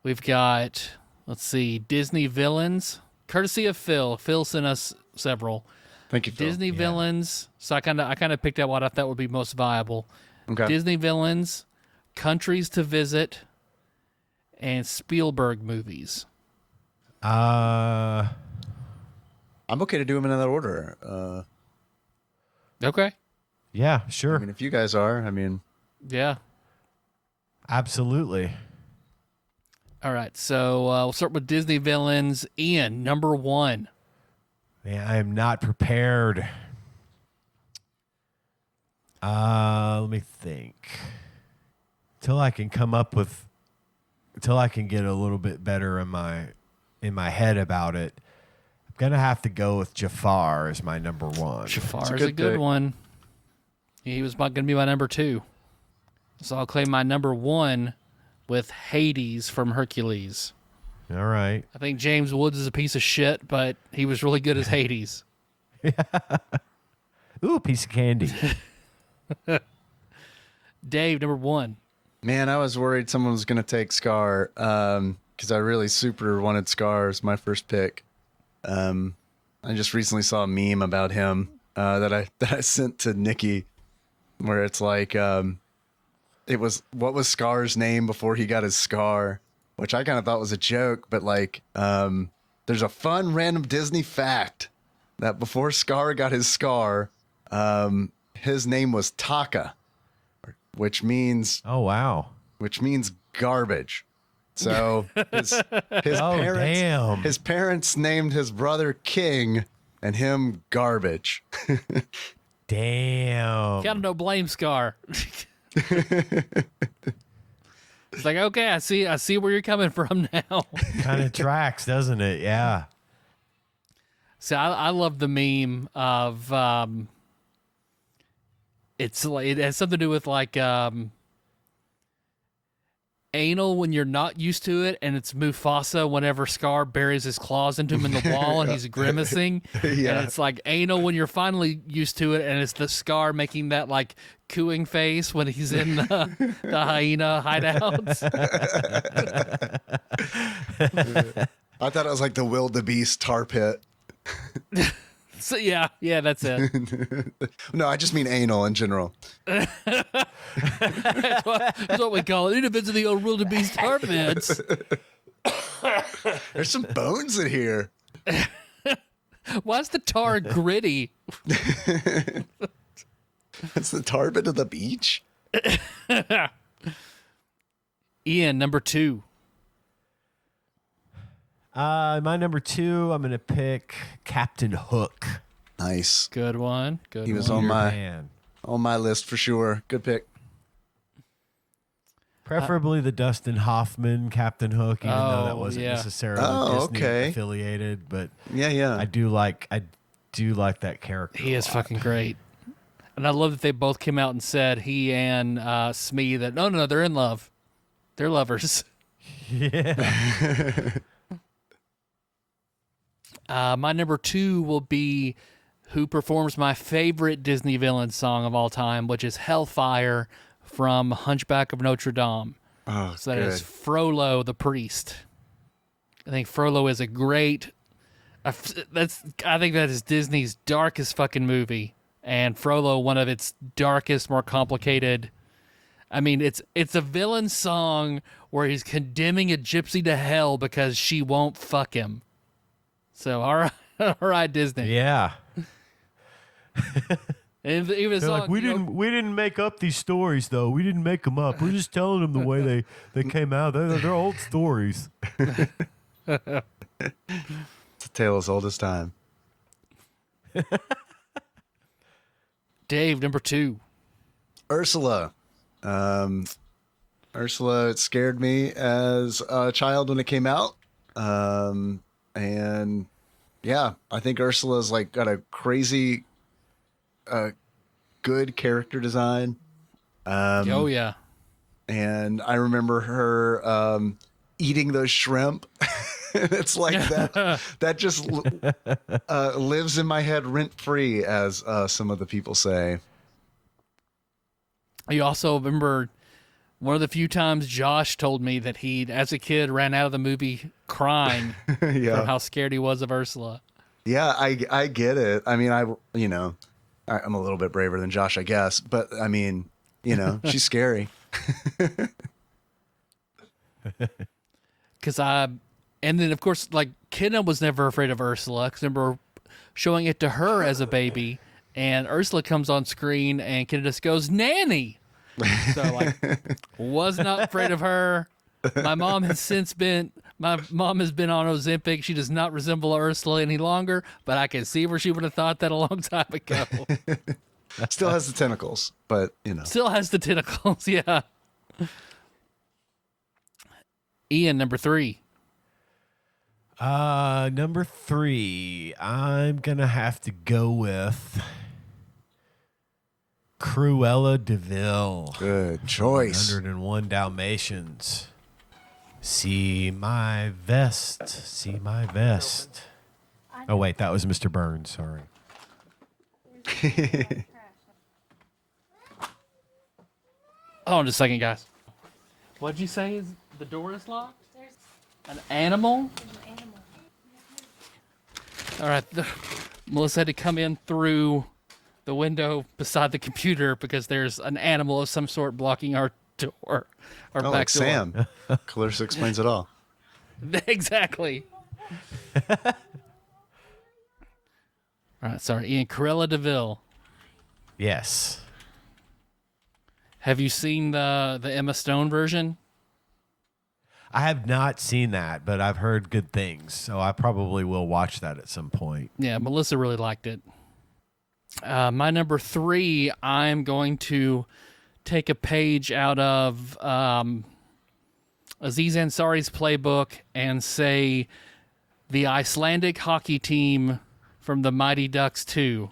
We've got, let's see, Disney villains, courtesy of Phil. Phil sent us several.
Thank you, Phil.
Disney villains. So I kind of picked out what I thought would be most viable.
Okay.
Disney villains, countries to visit, and Spielberg movies.
I'm okay to do them in that order.
Okay.
Yeah, sure.
I mean, if you guys are,
Yeah.
Absolutely.
All right. So we'll start with Disney villains. Ian, number 1.
Man, I am not prepared. Let me think. Until I can get a little bit better in my head about it, I'm gonna have to go with Jafar as my number 1.
Jafar is a good one. He was going to be my number 2. So I'll claim my number 1 with Hades from Hercules.
All right.
I think James Woods is a piece of shit, but he was really good as Hades.
Ooh, piece of candy.
Dave, number 1.
man, I was worried someone was going to take Scar because I really super wanted Scar as my first pick. I just recently saw a meme about him that I sent to Nikki, where it's like it was, what was Scar's name before he got his scar, which I kind of thought was a joke, but like there's a fun random Disney fact that before Scar got his scar, his name was Taka, which means which means garbage. So his parents named his brother King and him Garbage.
Damn.
Got no blame Scar. It's like, okay, I see where you're coming from now.
Kind of tracks, doesn't it? Yeah.
So I love the meme of it has something to do with like anal when you're not used to it, and it's Mufasa whenever Scar buries his claws into him in the wall and he's grimacing.
Yeah.
And it's like anal when you're finally used to it, and it's the Scar making that like cooing face when he's in the hyena hideouts.
I thought it was like the wildebeest tar pit.
So yeah, that's it.
No, I just mean anal in general.
That's what we call it. It depends on the old wildebeest tar pits.
There's some bones in here.
Why's the tar gritty?
It's the tar pit of the beach.
Ian, number 2.
My number 2, I'm going to pick Captain Hook.
Nice.
Good one.
He was on my list for sure. Good pick.
Preferably the Dustin Hoffman Captain Hook, even though that wasn't necessarily Disney affiliated. But
yeah,
I do like that character.
He is fucking great. And I love that they both came out and said, he and Smee, that no, they're in love. They're lovers.
Yeah.
My number 2 will be who performs my favorite Disney villain song of all time, which is Hellfire from Hunchback of Notre Dame.
Oh,
so that is Frollo the priest. I think Frollo is a great. I think that is Disney's darkest fucking movie, and Frollo one of its darkest, more complicated. I mean, it's a villain song where he's condemning a gypsy to hell because she won't fuck him. So, all right, Disney.
Yeah.
And even a song,
like, we didn't make up these stories, though. We didn't make them up. We're just telling them the way they came out. They're old stories.
It's a tale as old as time.
Dave, number 2.
Ursula. Ursula, it scared me as a child when it came out. And yeah, I think Ursula's like got a crazy, good character design.
Oh yeah.
And I remember her eating those shrimp. It's like that just lives in my head rent free, as some of the people say.
You also remember one of the few times Josh told me that he, as a kid, ran out of the movie crying from how scared he was of Ursula.
Yeah, I get it. I mean, I'm a little bit braver than Josh, I guess, but I mean, she's scary.
And then of course, like Kenna was never afraid of Ursula. 'Cause I remember showing it to her as a baby, and Ursula comes on screen, and Kenna just goes, "Nanny." So like, was not afraid of her. My mom has been on Ozempic. She does not resemble Ursula any longer, but I can see where she would have thought that a long time ago.
Still has the tentacles, but
Still has the tentacles, yeah. Ian, number 3.
Number 3, I'm gonna have to go with Cruella de Vil.
Good choice.
101 Dalmatians. See my vest. See my vest. Oh wait, that was Mr. Burns. Sorry.
Hold on just a second, guys. What'd you say? Is the door is locked? There's an animal? All right. Melissa had to come in through the window beside the computer because there's an animal of some sort blocking our door. Our back
like
door.
Sam. Clarissa explains it all.
Exactly. All right. Sorry, Ian. Cruella de Vil.
Yes.
Have you seen the Emma Stone version?
I have not seen that, but I've heard good things, so I probably will watch that at some point.
Yeah, Melissa really liked it. My number 3, I'm going to take a page out of Aziz Ansari's playbook and say the Icelandic hockey team from the Mighty Ducks 2.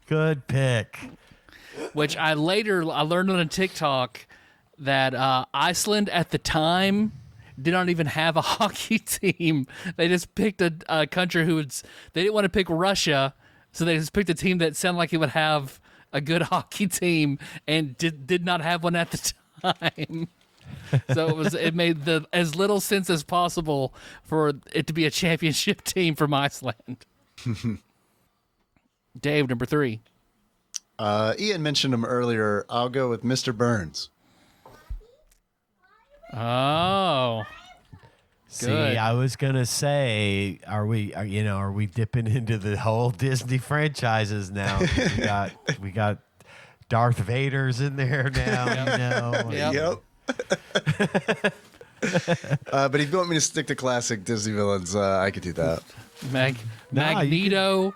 Good pick.
Which I learned on a TikTok that Iceland at the time did not even have a hockey team. They just picked a country they didn't want to pick Russia, so they just picked a team that sounded like it would have a good hockey team and did not have one at the time. So it made as little sense as possible for it to be a championship team from Iceland. Dave, number 3.
Ian mentioned him earlier. I'll go with Mr. Burns.
Oh.
See,
Good.
I was gonna say, are we dipping into the whole Disney franchises now? We got Darth Vader's in there now.
Yep.
But if you want me to stick to classic Disney villains, I could do that.
Magneto,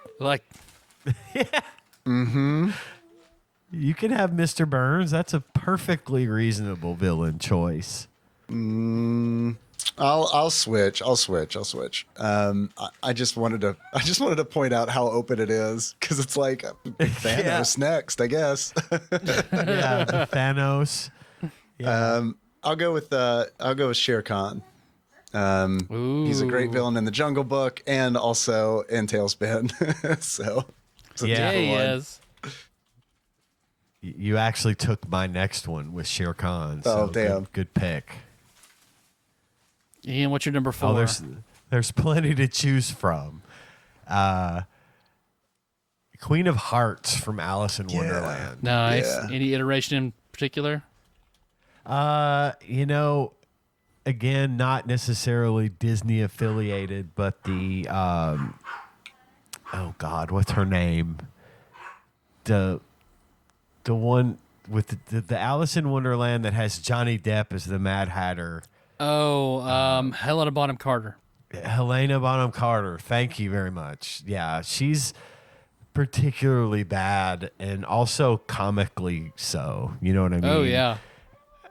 You can have Mr. Burns. That's a perfectly reasonable villain choice.
I'll switch. I just wanted to point out how open it is, because it's like Thanos next, I guess.
Yeah, Thanos. Yeah.
I'll go with Shere Khan. He's a great villain in the Jungle Book and also in Tailspin. so
yeah, he is.
You actually took my next one with Shere Khan. So
damn.
Good pick.
Ian, what's your number 4?
Oh, there's plenty to choose from. Queen of Hearts from Alice in Wonderland.
Nice.
Yeah.
Any iteration in particular?
Again, not necessarily Disney affiliated, but the oh God, what's her name? The one with the Alice in Wonderland that has Johnny Depp as the Mad Hatter.
Oh, Helena Bonham Carter.
Helena Bonham Carter. Thank you very much. Yeah, she's particularly bad, and also comically so. You know what I mean?
Oh yeah.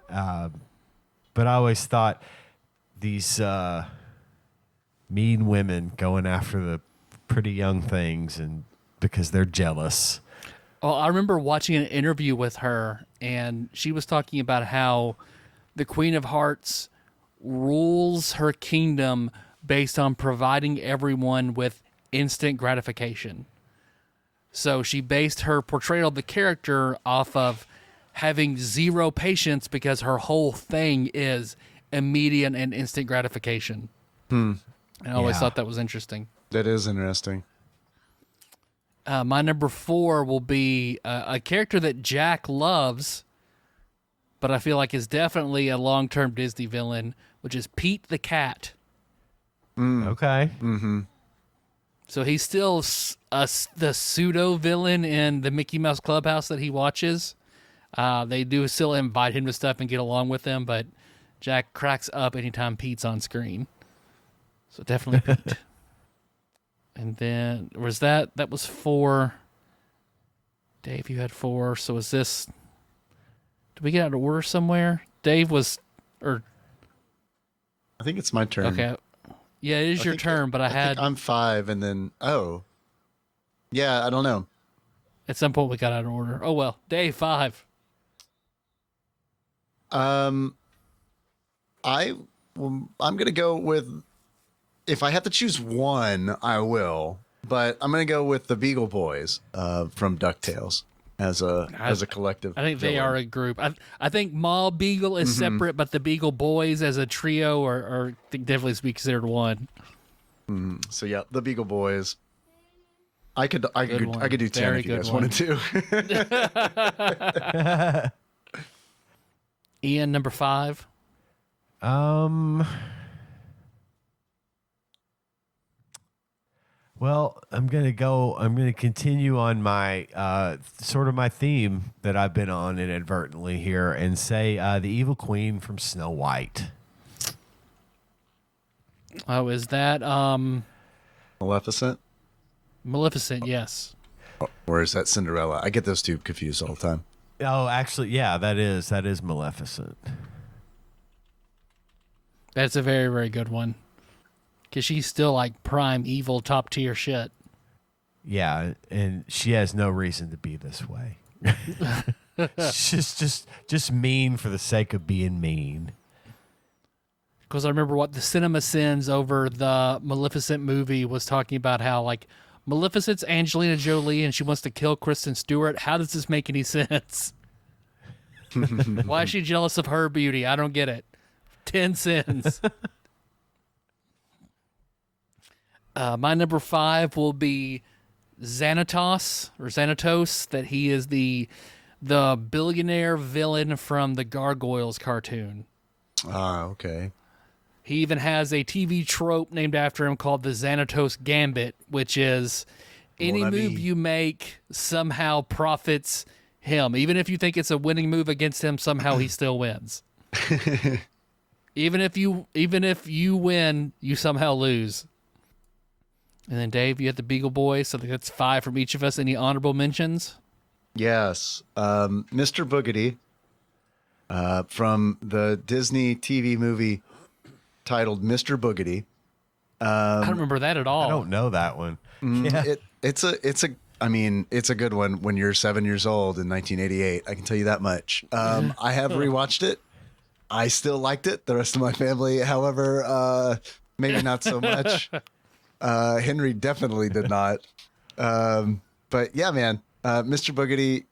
But I always thought these mean women going after the pretty young things, and because they're jealous.
Well, I remember watching an interview with her, and she was talking about how the Queen of Hearts rules her kingdom based on providing everyone with instant gratification. So she based her portrayal of the character off of having zero patience because her whole thing is immediate and instant gratification. I always thought that was interesting.
That is interesting.
My number 4 will be a character that Jack loves, but I feel like is definitely a long-term Disney villain, which is Pete the Cat.
Okay.
Mm-hmm.
So he's still the pseudo-villain in the Mickey Mouse Clubhouse that he watches. They do still invite him to stuff and get along with him, but Jack cracks up anytime Pete's on screen. So definitely Pete. And then was that was 4. Dave, you had 4. So is this? Did we get out of order somewhere? Dave was, or
I think it's my turn.
okay, yeah, it is your turn. But I had
I'm 5, and then yeah, I don't know.
at some point we got out of order. Oh well, Dave 5.
I'm gonna go with. If I have to choose one, I will. But I'm gonna go with the Beagle Boys from DuckTales as a collective.
I think they
villain.
are a group. I think Ma Beagle is separate, but the Beagle Boys as a trio are definitely be considered one.
So yeah, the Beagle Boys. I could do 10
Very
if you guys
good one.
wanted to.
Ian, number 5.
Well, I'm going to continue on my sort of my theme that I've been on inadvertently here and say the evil queen from Snow White.
Oh, is that
Maleficent?
Maleficent? Yes.
Or is that Cinderella? I get those two confused all the time.
Oh, actually, yeah, that is Maleficent.
That's a very, very good one. Because she's still like prime evil, top tier shit.
Yeah, and she has no reason to be this way. She's just mean for the sake of being mean.
Because I remember what the Cinema Sins over the Maleficent movie was talking about how like Maleficent's Angelina Jolie and she wants to kill Kristen Stewart. How does this make any sense? Why is she jealous of her beauty? I don't get it. 10 sins. My number 5 will be Xanatos, that he is the billionaire villain from the Gargoyles cartoon.
Ah, okay.
He even has a TV trope named after him called the Xanatos Gambit, which is any move you make somehow profits him. Even if you think it's a winning move against him, somehow he still wins. Even if you win, you somehow lose. And then Dave, you had the Beagle Boys, so that's 5 from each of us. Any honorable mentions?
Yes. Mr. Boogedy from the Disney TV movie titled Mr. Boogedy.
I don't remember that at all.
I don't know that one.
Yeah. It's a good one when you're 7 years old in 1988. I can tell you that much. I have rewatched it. I still liked it. The rest of my family, however, maybe not so much. Henry definitely did not. But yeah, man, Mr. Boogedy,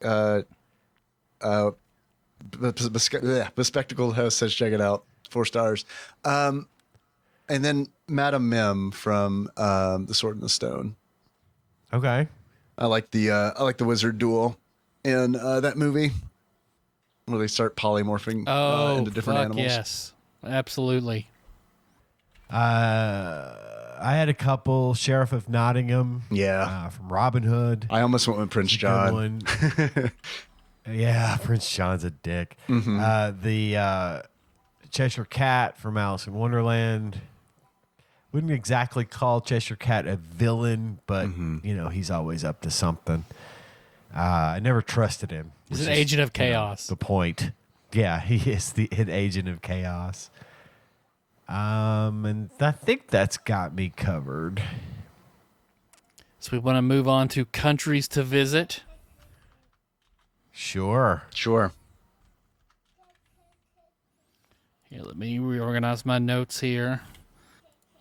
Bespectacled Host says, check it out. 4 stars. And then Madam Mim from The Sword and the Stone.
Okay.
I like the wizard duel in that movie where they start polymorphing into different animals.
Yes, absolutely.
I had a couple. Sheriff of Nottingham.
Yeah.
From Robin Hood.
I almost went with Prince John.
Yeah, Prince John's a dick.
Mm-hmm.
The Cheshire Cat from Alice in Wonderland. wouldn't exactly call Cheshire Cat a villain, but he's always up to something. I never trusted him.
He's an agent of chaos.
The point. Yeah, he is an agent of chaos. And I think that's got me covered.
So we want to move on to countries to visit.
Sure.
Here, let me reorganize my notes here,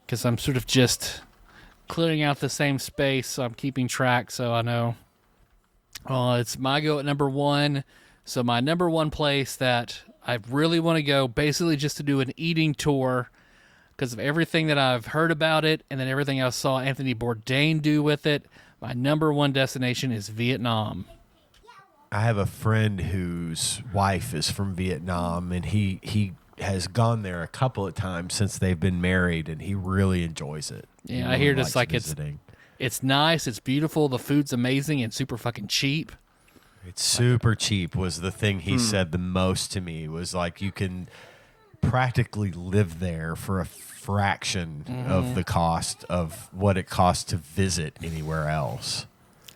because I'm sort of just clearing out the same space, so I'm keeping track so I know. It's my go at number 1. So my number 1 place that I really want to go, basically just to do an eating tour, because of everything that I've heard about it and then everything I saw Anthony Bourdain do with it. My number 1 destination is Vietnam.
I have a friend whose wife is from Vietnam, and he has gone there a couple of times since they've been married, and he really enjoys it.
Yeah, I hear just like it's nice, it's beautiful, the food's amazing, and super fucking cheap.
It's super cheap was the thing he said the most to me, was like you can practically live there for a fraction of the cost of what it costs to visit anywhere else.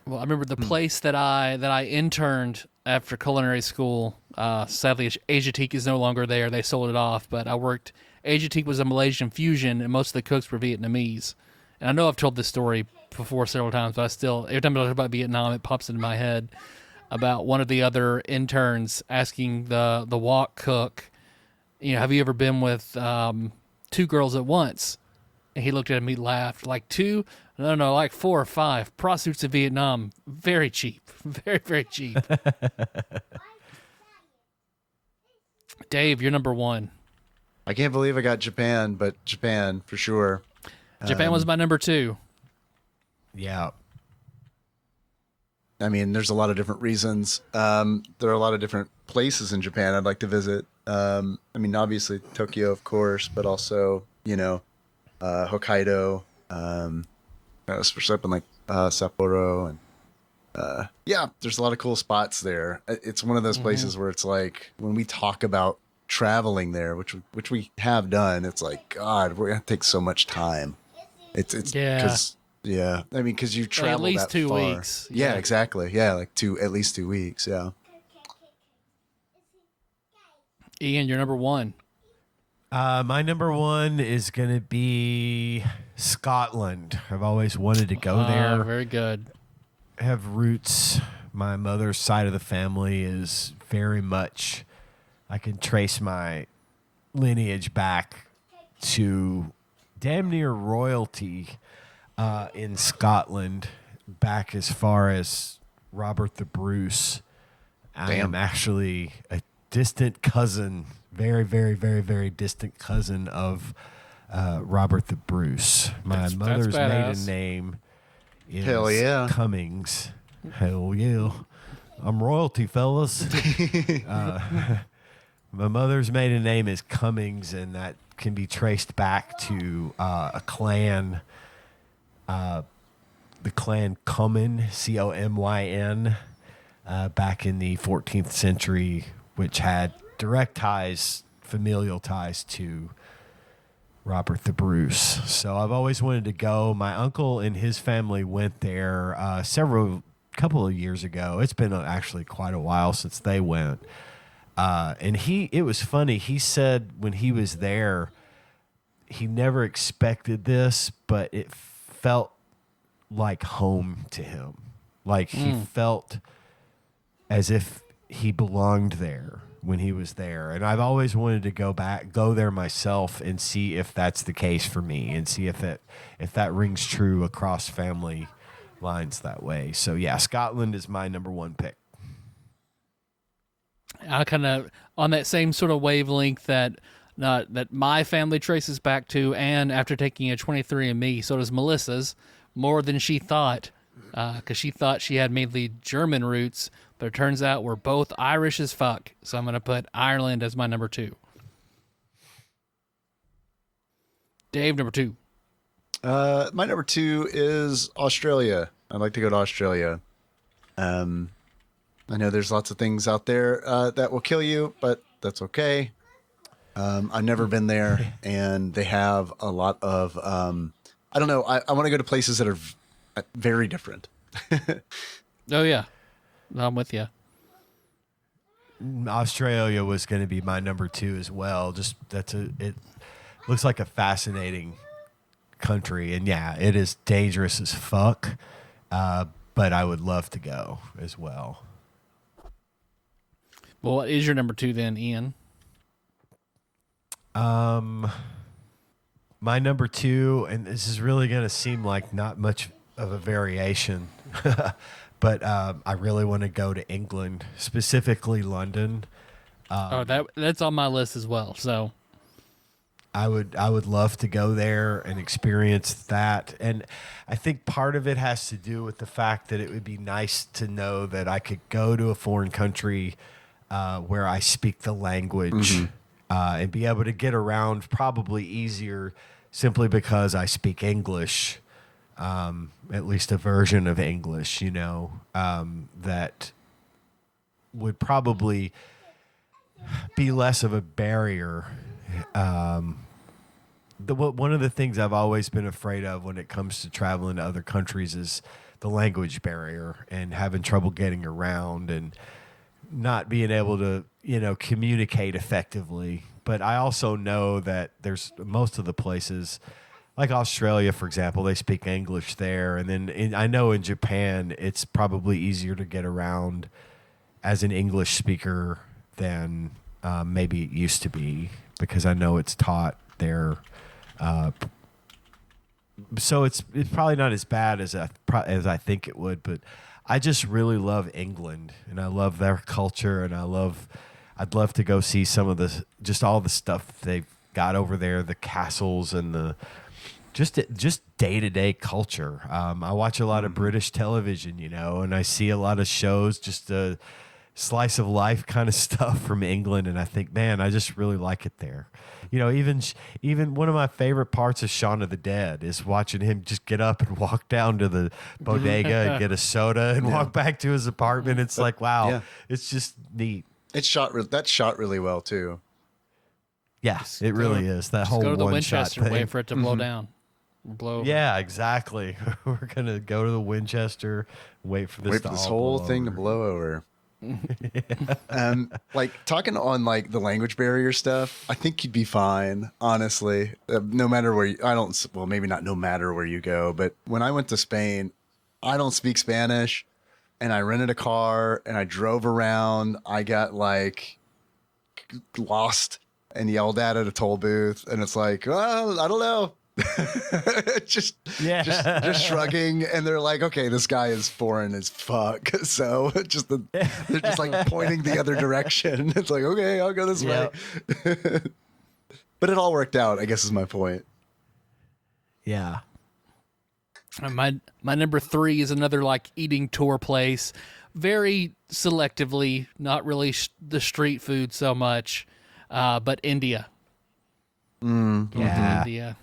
Well, I remember the place that I interned after culinary school. Sadly, Asiatique is no longer there. They sold it off. But I worked. Asiatique was a Malaysian fusion, and most of the cooks were Vietnamese. And I know I've told this story before several times, but I still, every time I talk about Vietnam, it pops into my head about one of the other interns asking the wok cook, have you ever been with 2 girls at once? And he looked at me, laughed, like 2. No, like 4 or 5. Prostitutes in Vietnam, very cheap. Very, very cheap. Dave, you're number 1.
I can't believe I got Japan, but Japan for sure.
Japan was my number 2.
Yeah.
I mean, there's a lot of different reasons. There are a lot of different places in Japan I'd like to visit. I mean, obviously Tokyo, of course, but also, Hokkaido. That was for something like Sapporo, and there's a lot of cool spots there. It's one of those places where it's like when we talk about traveling there, which we have done, it's like, God, we're gonna take so much time. It's because I mean, because you travel
at least
that
2
far.
weeks.
Yeah, exactly. Yeah, like at least 2 weeks. Yeah.
Ian, you're number 1.
My number 1 is going to be Scotland. I've always wanted to go there.
Very good.
I have roots. My mother's side of the family is very much, I can trace my lineage back to damn near royalty in Scotland, back as far as Robert the Bruce. I am actually a distant cousin, very, very, very, very distant cousin of Robert the Bruce. My mother's maiden name is Cummings. Hell yeah. I'm royalty, fellas. My mother's maiden name is Cummings, and that can be traced back to a clan, the clan Comyn, Comyn, back in the 14th century, which had direct ties, familial ties to Robert the Bruce. So I've always wanted to go. My uncle and his family went there couple of years ago. It's been actually quite a while since they went. And it was funny. He said when he was there, he never expected this, but it felt like home to him. Like he felt as if he belonged there when he was there. And I've always wanted to go there myself and see if that's the case for me, and see if that rings true across family lines that way. So yeah, Scotland is my number 1 pick.
I kind of on that same sort of wavelength that my family traces back to, and after taking a 23andMe, so does Melissa's, more than she thought, because she thought she had mainly German roots, but it turns out we're both Irish as fuck. So I'm going to put Ireland as my number 2. Dave, number 2.
My number 2 is Australia. I'd like to go to Australia. I know there's lots of things out there that will kill you, but that's okay. I've never been there, and they have a lot of, I don't know. I want to go to places that are very different.
Oh yeah, I'm with you.
Australia was going to be my number 2 as well. Just it looks like a fascinating country, and yeah, it is dangerous as fuck. But I would love to go as well.
Well, what is your number 2 then, Ian?
My number 2, and this is really going to seem like not much of a variation, but I really want to go to England, specifically London.
That's on my list as well. So
I would love to go there and experience that. And I think part of it has to do with the fact that it would be nice to know that I could go to a foreign country where I speak the language and be able to get around probably easier simply because I speak English, at least a version of English, that would probably be less of a barrier. One of the things I've always been afraid of when it comes to traveling to other countries is the language barrier and having trouble getting around and not being able to, communicate effectively. But I also know that there's most of the places, like Australia, for example, they speak English there. And then I know in Japan, it's probably easier to get around as an English speaker than maybe it used to be, because I know it's taught there. So it's probably not as bad as I think it would, but I just really love England, and I love their culture, and I'd love to go see some of all the stuff they've got over there, the castles and the just day-to-day culture. I watch a lot of British television, and I see a lot of shows, just a slice of life kind of stuff from England, and I think, man, I just really like it there. Even one of my favorite parts of Shaun of the Dead is watching him just get up and walk down to the bodega and get a soda and walk back to his apartment. It's like, wow, it's just neat.
That's shot really well too.
Yeah, it really is. That whole
go to the
Winchester
and wait for it to blow down. Blow over.
Yeah, exactly. We're gonna go to the Winchester, wait for this
whole thing to blow over. Like talking on like the language barrier stuff, I think you'd be fine, honestly. No matter where maybe not no matter where you go, but when I went to Spain, I don't speak Spanish, and I rented a car and I drove around. I got like lost and yelled at a toll booth, and it's like, well, I don't know. just shrugging, and they're like, okay, this guy is foreign as fuck, so they're just like pointing the other direction. It's like, okay, I'll go this way. But it all worked out, I guess, is my point.
Yeah.
My number 3 is another like eating tour place, very selectively, not really the street food so much, but India.
Yeah.
India.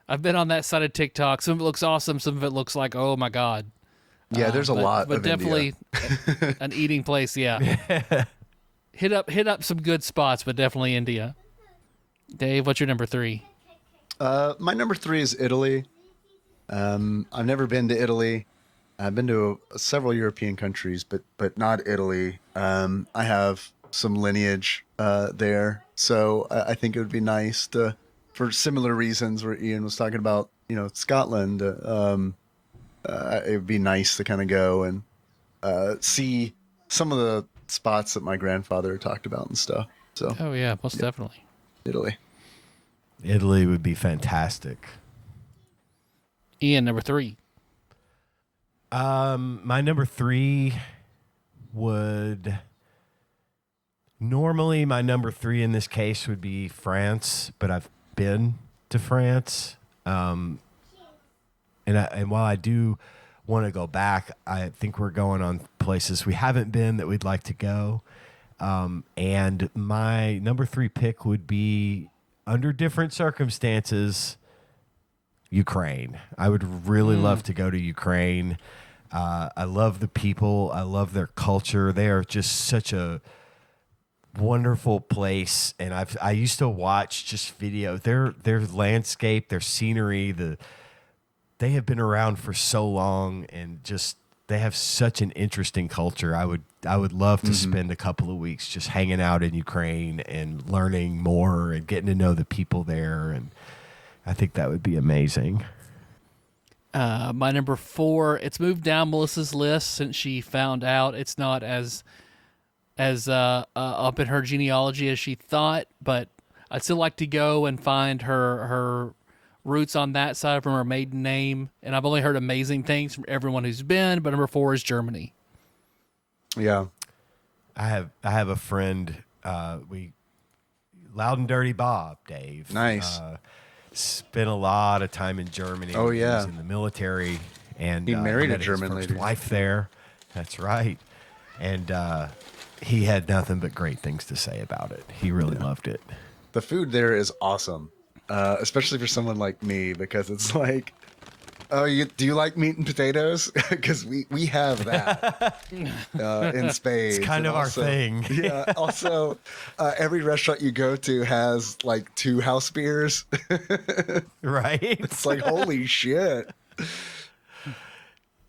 I've been on that side of TikTok. Some of it looks awesome. Some of it looks like, oh my God.
Yeah, there's a lot
but
of
definitely an eating place. Yeah. hit up some good spots, but definitely India. Dave, what's your number 3?
My number 3 is Italy. I've never been to Italy. I've been to several European countries, but not Italy. I have some lineage there, so I think it would be nice to, for similar reasons where Ian was talking about, Scotland, it would be nice to kind of go and see some of the spots that my grandfather talked about and stuff. So,
oh yeah, most definitely.
Italy would be fantastic.
Ian, number 3.
My number 3 would... Normally, my number 3 in this case would be France, but I've been to France. And while I do want to go back, I think we're going on places we haven't been that we'd like to go. And my number 3 pick would be, under different circumstances, Ukraine. I would really love to go to Ukraine. I love the people. I love their culture. They are just such a wonderful place, and I used to watch just video their landscape, their scenery. They have been around for so long, and just they have such an interesting culture. I would love to spend a couple of weeks just hanging out in Ukraine and learning more and getting to know the people there, and I think that would be amazing.
My number 4, it's moved down Melissa's list since she found out it's not as up in her genealogy as she thought, but I'd still like to go and find her roots on that side from her maiden name, and I've only heard amazing things from everyone who's been, but number 4 is Germany.
Yeah.
I have a friend, Loud and Dirty Bob, Dave.
Nice.
Spent a lot of time in Germany.
Oh, yeah.
He was in the military, and
he married a
met
German
his first
lady.
wife there. That's right. And he had nothing but great things to say about it. He really loved it.
The food there is awesome, especially for someone like me, because it's like, oh, do you like meat and potatoes? Because we have that in spades.
It's kind of our thing.
Yeah. Also, every restaurant you go to has like 2 house beers.
Right?
It's like, holy shit.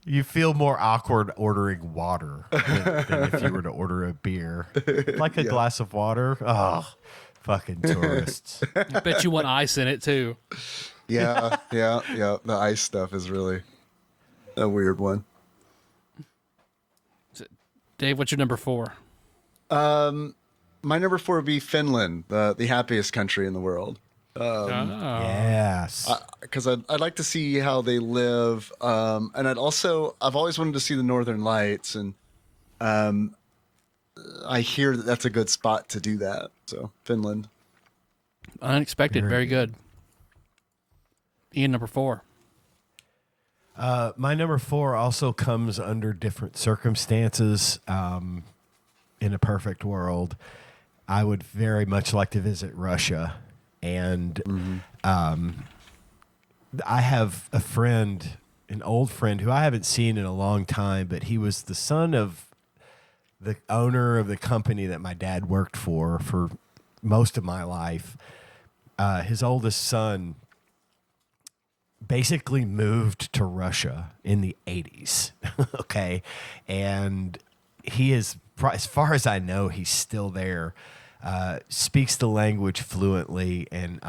You feel more awkward ordering water than if you were to order a beer. Like a glass of water. Oh, fucking tourists.
I bet you want ice in it too.
Yeah. The ice stuff is really a weird one.
Dave, what's your number 4?
My number 4 would be Finland, the happiest country in the world.
Yes.
Because I'd like to see how they live, and I've always wanted to see the Northern Lights, and I hear that that's a good spot to do that. So Finland,
Unexpected, very good. Ian, number 4.
My number 4 also comes under different circumstances. In a perfect world, I would very much like to visit Russia. And I have a friend, an old friend who I haven't seen in a long time, but he was the son of the owner of the company that my dad worked for most of my life. His oldest son basically moved to Russia in the 80s. Okay. And he is, as far as I know, he's still there. Speaks the language fluently and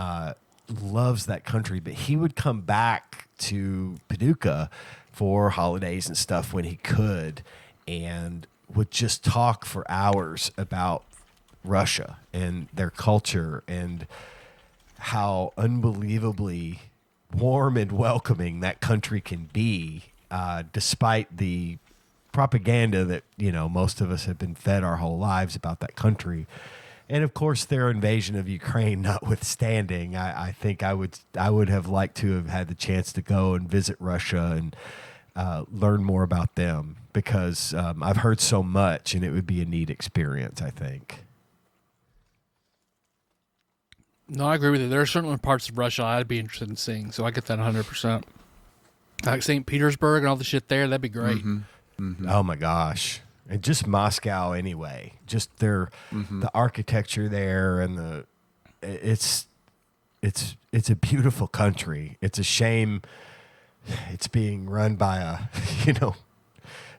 loves that country. But he would come back to Paducah for holidays and stuff when he could, and would just talk for hours about Russia and their culture and how unbelievably warm and welcoming that country can be, despite the propaganda that, most of us have been fed our whole lives about that country. And of course, their invasion of Ukraine notwithstanding, I think I would have liked to have had the chance to go and visit Russia and learn more about them, because I've heard so much, and it would be a neat experience, I think.
No, I agree with you. There are certain parts of Russia I'd be interested in seeing, so I get that 100%. Like St. Petersburg and all the shit there, that'd be great.
Mm-hmm. Mm-hmm.
Oh my gosh. And just Moscow anyway. Just the architecture there, and it's a beautiful country. It's a shame it's being run by a,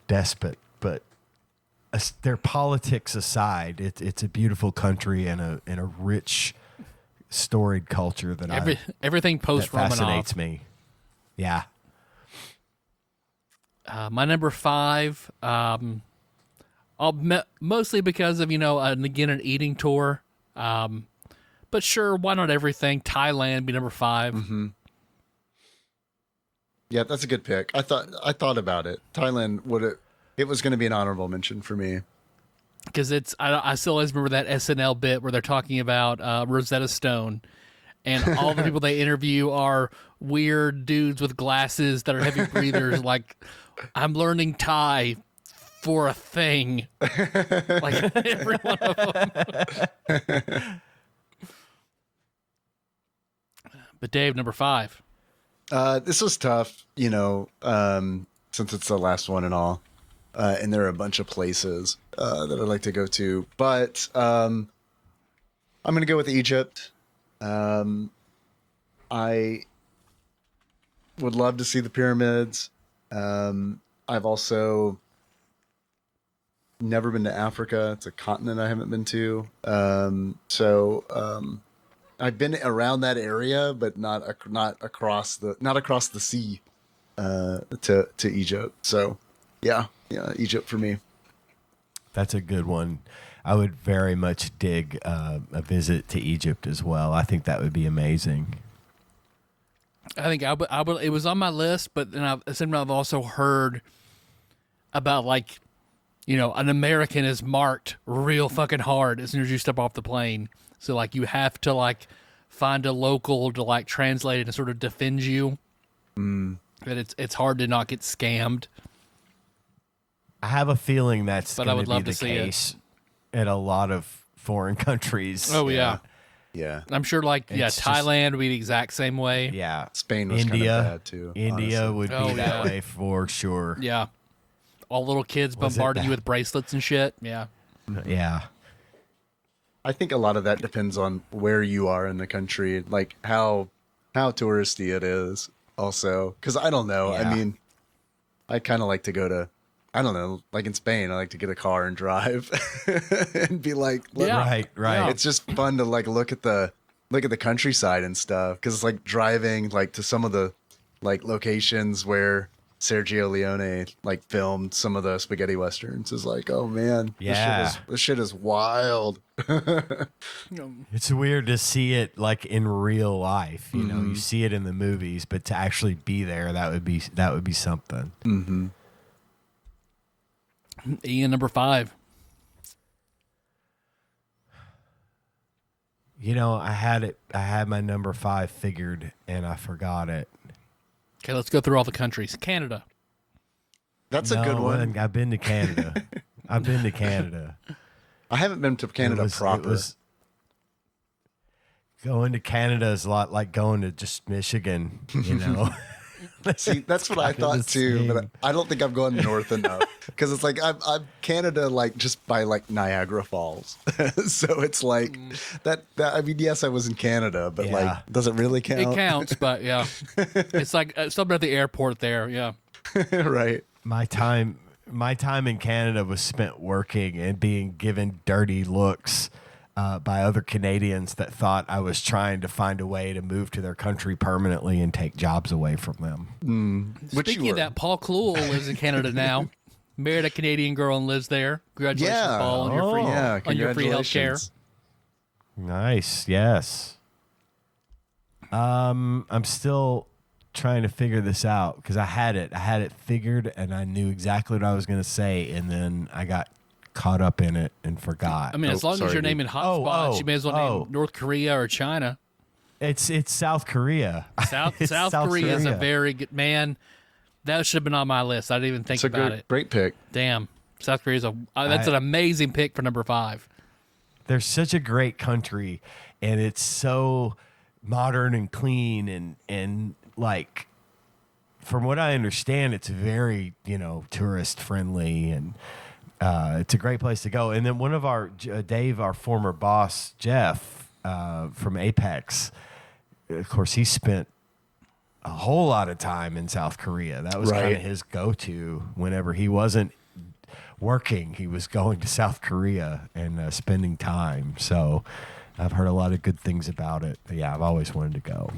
despot, but their politics aside, it's a beautiful country and a rich, storied culture that
everything post
that fascinates me. Yeah.
My number 5, mostly because of, again, an eating tour. But sure, why not everything? Thailand be number 5.
Mm-hmm. Yeah, that's a good pick. I thought about it. Thailand it was going to be an honorable mention for me.
Because I still always remember that SNL bit where they're talking about Rosetta Stone, and all the people they interview are weird dudes with glasses that are heavy breathers. Like, I'm learning Thai for a thing. Like, every one of them. But Dave, number 5.
This was tough, since it's the last one and all. and there are a bunch of places that I'd like to go to. But I'm going to go with Egypt. I would love to see the pyramids. I've also never been to Africa. It's a continent I haven't been to. I've been around that area, but not across the sea to Egypt. So yeah, Egypt for me.
That's a good one. I would very much dig a visit to Egypt as well. I think that would be amazing.
I think I would. It was on my list, but then I've also heard about, like, you know, an American is marked real fucking hard as soon as you step off the plane. So, like, you have to, like, find a local to, like, translate it and sort of defend you. That it's hard to not get scammed.
I have a feeling that's going to be the
see
case in a lot of foreign countries.
Oh, yeah.
Yeah.
I'm sure, like, Thailand would be the exact same way.
Yeah.
Spain was kind of bad, too.
India
honestly.
would be that way for sure.
Yeah. All little kids bombarding you with bracelets and shit. Yeah.
Yeah.
I think a lot of that depends on where you are in the country, like how touristy it is also. Because I don't know.
Yeah.
I mean, I kind of like to go to, I don't know, like in Spain, I like to get a car and drive and be like,
Right.
Yeah.
It's just fun to like look at the countryside and stuff, because it's like driving like to some of the like locations where Sergio Leone like filmed some of the spaghetti westerns. Is like, oh man, this shit is wild.
It's weird to see it like in real life. You know, you see it in the movies, but to actually be there, that would be something.
Mm-hmm.
Ian, number 5.
You know, I had my number 5 figured and I forgot it.
Okay, let's go through all the countries. Canada.
That's a good one.
I've been to Canada. I've been to Canada.
I haven't been to Canada proper.
Going to Canada is a lot like going to just Michigan, you know.
See, that's what I thought too, but I don't think I've gone north enough, because it's like I'm Canada, like just by like Niagara Falls, so it's like that. I mean, yes, I was in Canada, but like, does it really count?
It counts, but yeah, it's like something at the airport there. Yeah,
right.
My time in Canada was spent working and being given dirty looks by other Canadians that thought I was trying to find a way to move to their country permanently and take jobs away from them.
Speaking of that, Paul Kluel lives in Canada now. Married a Canadian girl and lives there. Congratulations, Paul, on your free health care.
Nice, yes. I'm still trying to figure this out because I had it figured and I knew exactly what I was going to say, and then I got caught up in it and forgot.
I mean, as long as you're naming hotspots, you may as well name North Korea or China.
It's South Korea.
South Korea is a very good, man. That should have been on my list. I didn't even think about it.
Great pick.
Damn, South Korea is that's an amazing pick for number 5.
They're such a great country, and it's so modern and clean, and like, from what I understand, it's very, tourist friendly, and it's a great place to go. And then one of our Dave, our former boss, Jeff, from Apex, of course, he spent a whole lot of time in South Korea. That was kind of his go-to whenever he wasn't working. He was going to South Korea and spending time. So I've heard a lot of good things about it. But yeah, I've always wanted to go.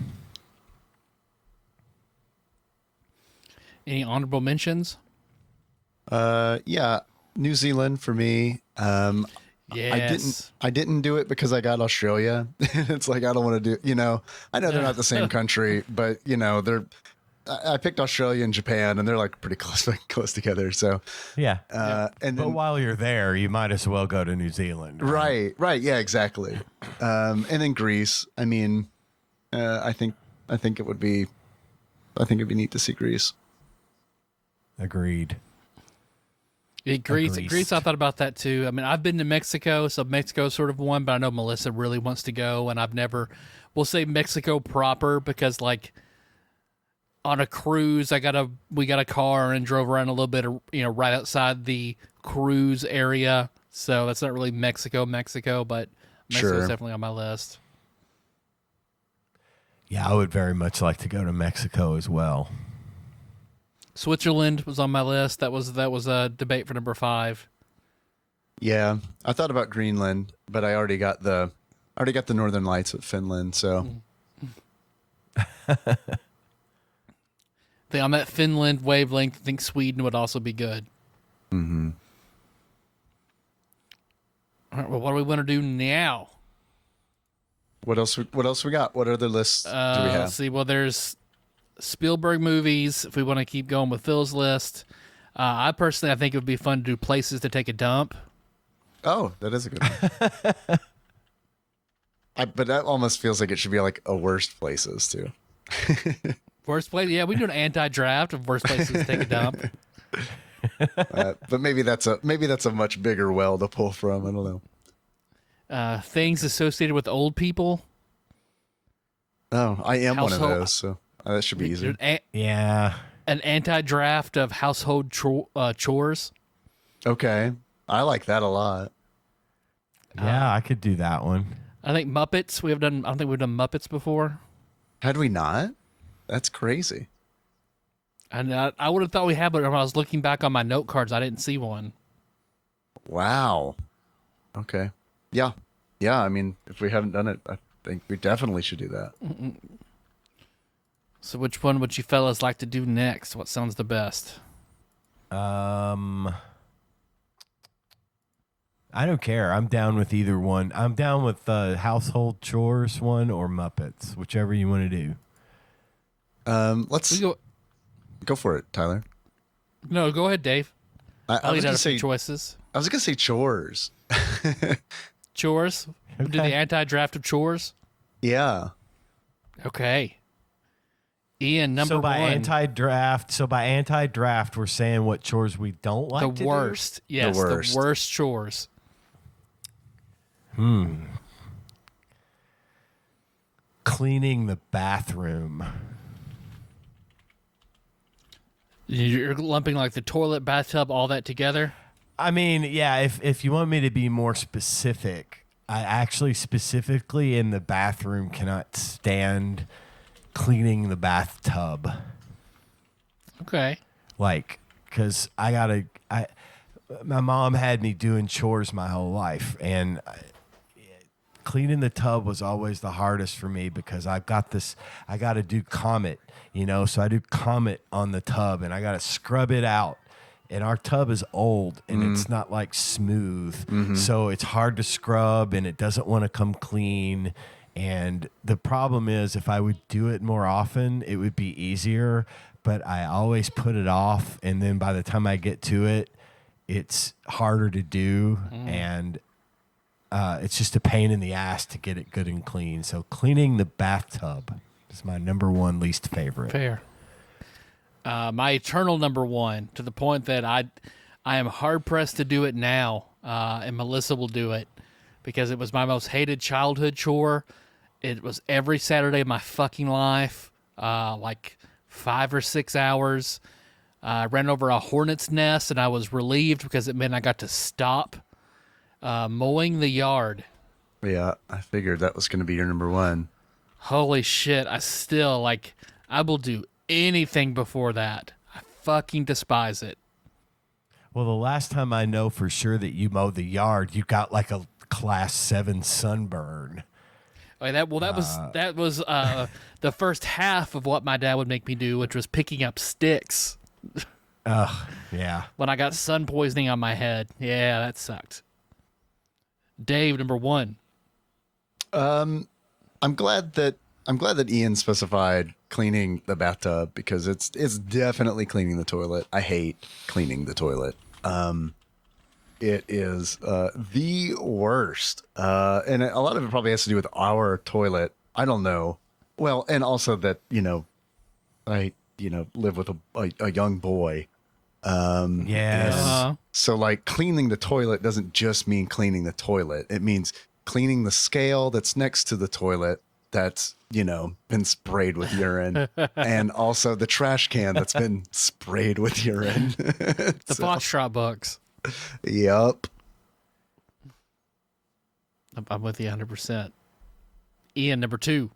Any honorable mentions?
Yeah, New Zealand for me.
Yes.
I didn't do it because I got Australia. It's like, I don't want to do, I know they're not the same country, but I picked Australia and Japan, and they're like pretty close together. So
yeah.
And
but while you're there, you might as well go to New Zealand.
Right. Yeah, exactly. And then Greece. I mean, I think it would be neat to see Greece.
Agreed.
Yeah, Greece, I thought about that too. I mean, I've been to Mexico, so Mexico's sort of one, but I know Melissa really wants to go, and we'll say Mexico proper, because like on a cruise. We got a car and drove around a little bit, right outside the cruise area. So that's not really Mexico, but Mexico's definitely on my list.
Yeah, I would very much like to go to Mexico as well.
Switzerland was on my list. That was a debate for number 5.
Yeah, I thought about Greenland, but I already got the Northern Lights at Finland. So
I'm at Finland wavelength. I think Sweden would also be good.
Mm-hmm.
All right, well, what do we want to do now?
What else we got? What other lists do we have?
Let's see. Well, there's Spielberg movies. If we want to keep going with Phil's list, I think it would be fun to do places to take a dump.
Oh, that is a good one. But that almost feels like it should be like a worst places too.
Worst place? Yeah, we do an anti-draft of worst places to take a dump.
But maybe that's a much bigger well to pull from. I don't know.
Things associated with old people.
Oh, I am one of those, so that should be easy.
Yeah.
An anti-draft of household chores.
Okay, I like that a lot.
Yeah, I could do that one.
I think Muppets. I don't think we've done Muppets before.
Had we not? That's crazy.
And I would have thought we had, but when I was looking back on my note cards, I didn't see one.
Wow. Okay. Yeah. I mean, if we haven't done it, I think we definitely should do that.
So, which one would you fellas like to do next? What sounds the best?
I don't care. I'm down with either one. I'm down with the household chores one or Muppets, whichever you want to do.
Let's go for it, Tyler.
No, go ahead, Dave.
I was going to say
choices.
I was going to say chores.
Chores?
Okay.
Do the anti-draft of chores?
Yeah.
Okay. Ian, number
one.
So
by anti-draft, we're saying what chores we don't like to do?
The worst. Yes, the worst chores.
Cleaning the bathroom.
You're lumping like the toilet, bathtub, all that together?
I mean, yeah, if you want me to be more specific, I actually specifically in the bathroom cannot stand cleaning the bathtub.
Okay.
Like, because my mom had me doing chores my whole life, and cleaning the tub was always the hardest for me because I got to do Comet, so I do Comet on the tub, and I got to scrub it out. And our tub is old, and it's not like smooth, so it's hard to scrub, and it doesn't want to come clean. And the problem is, if I would do it more often, it would be easier. But I always put it off, and then by the time I get to it, it's harder to do, and it's just a pain in the ass to get it good and clean. So cleaning the bathtub is my number one least favorite.
Fair. My eternal number one, to the point that I am hard pressed to do it now, and Melissa will do it because it was my most hated childhood chore. It was every Saturday of my fucking life, like 5 or 6 hours. I ran over a hornet's nest, and I was relieved because it meant I got to stop mowing the yard.
Yeah, I figured that was going to be your number one.
Holy shit, I will do anything before that. I fucking despise it.
Well, the last time I know for sure that you mowed the yard, you got like a class 7 sunburn.
That was the first half of what my dad would make me do, which was picking up sticks.
Yeah.
When I got sun poisoning on my head. Yeah, that sucked. Dave, number one.
I'm glad that Ian specified cleaning the bathtub because it's definitely cleaning the toilet. I hate cleaning the toilet. It is the worst. And a lot of it probably has to do with our toilet. I don't know. Well, and also that, I live with a young boy.
Yes.
So like cleaning the toilet doesn't just mean cleaning the toilet. It means cleaning the scale that's next to the toilet that's, been sprayed with urine, and also the trash can that's been sprayed with urine.
The Foxtrot books.
Yep.
I'm with you 100%. Ian, number 2.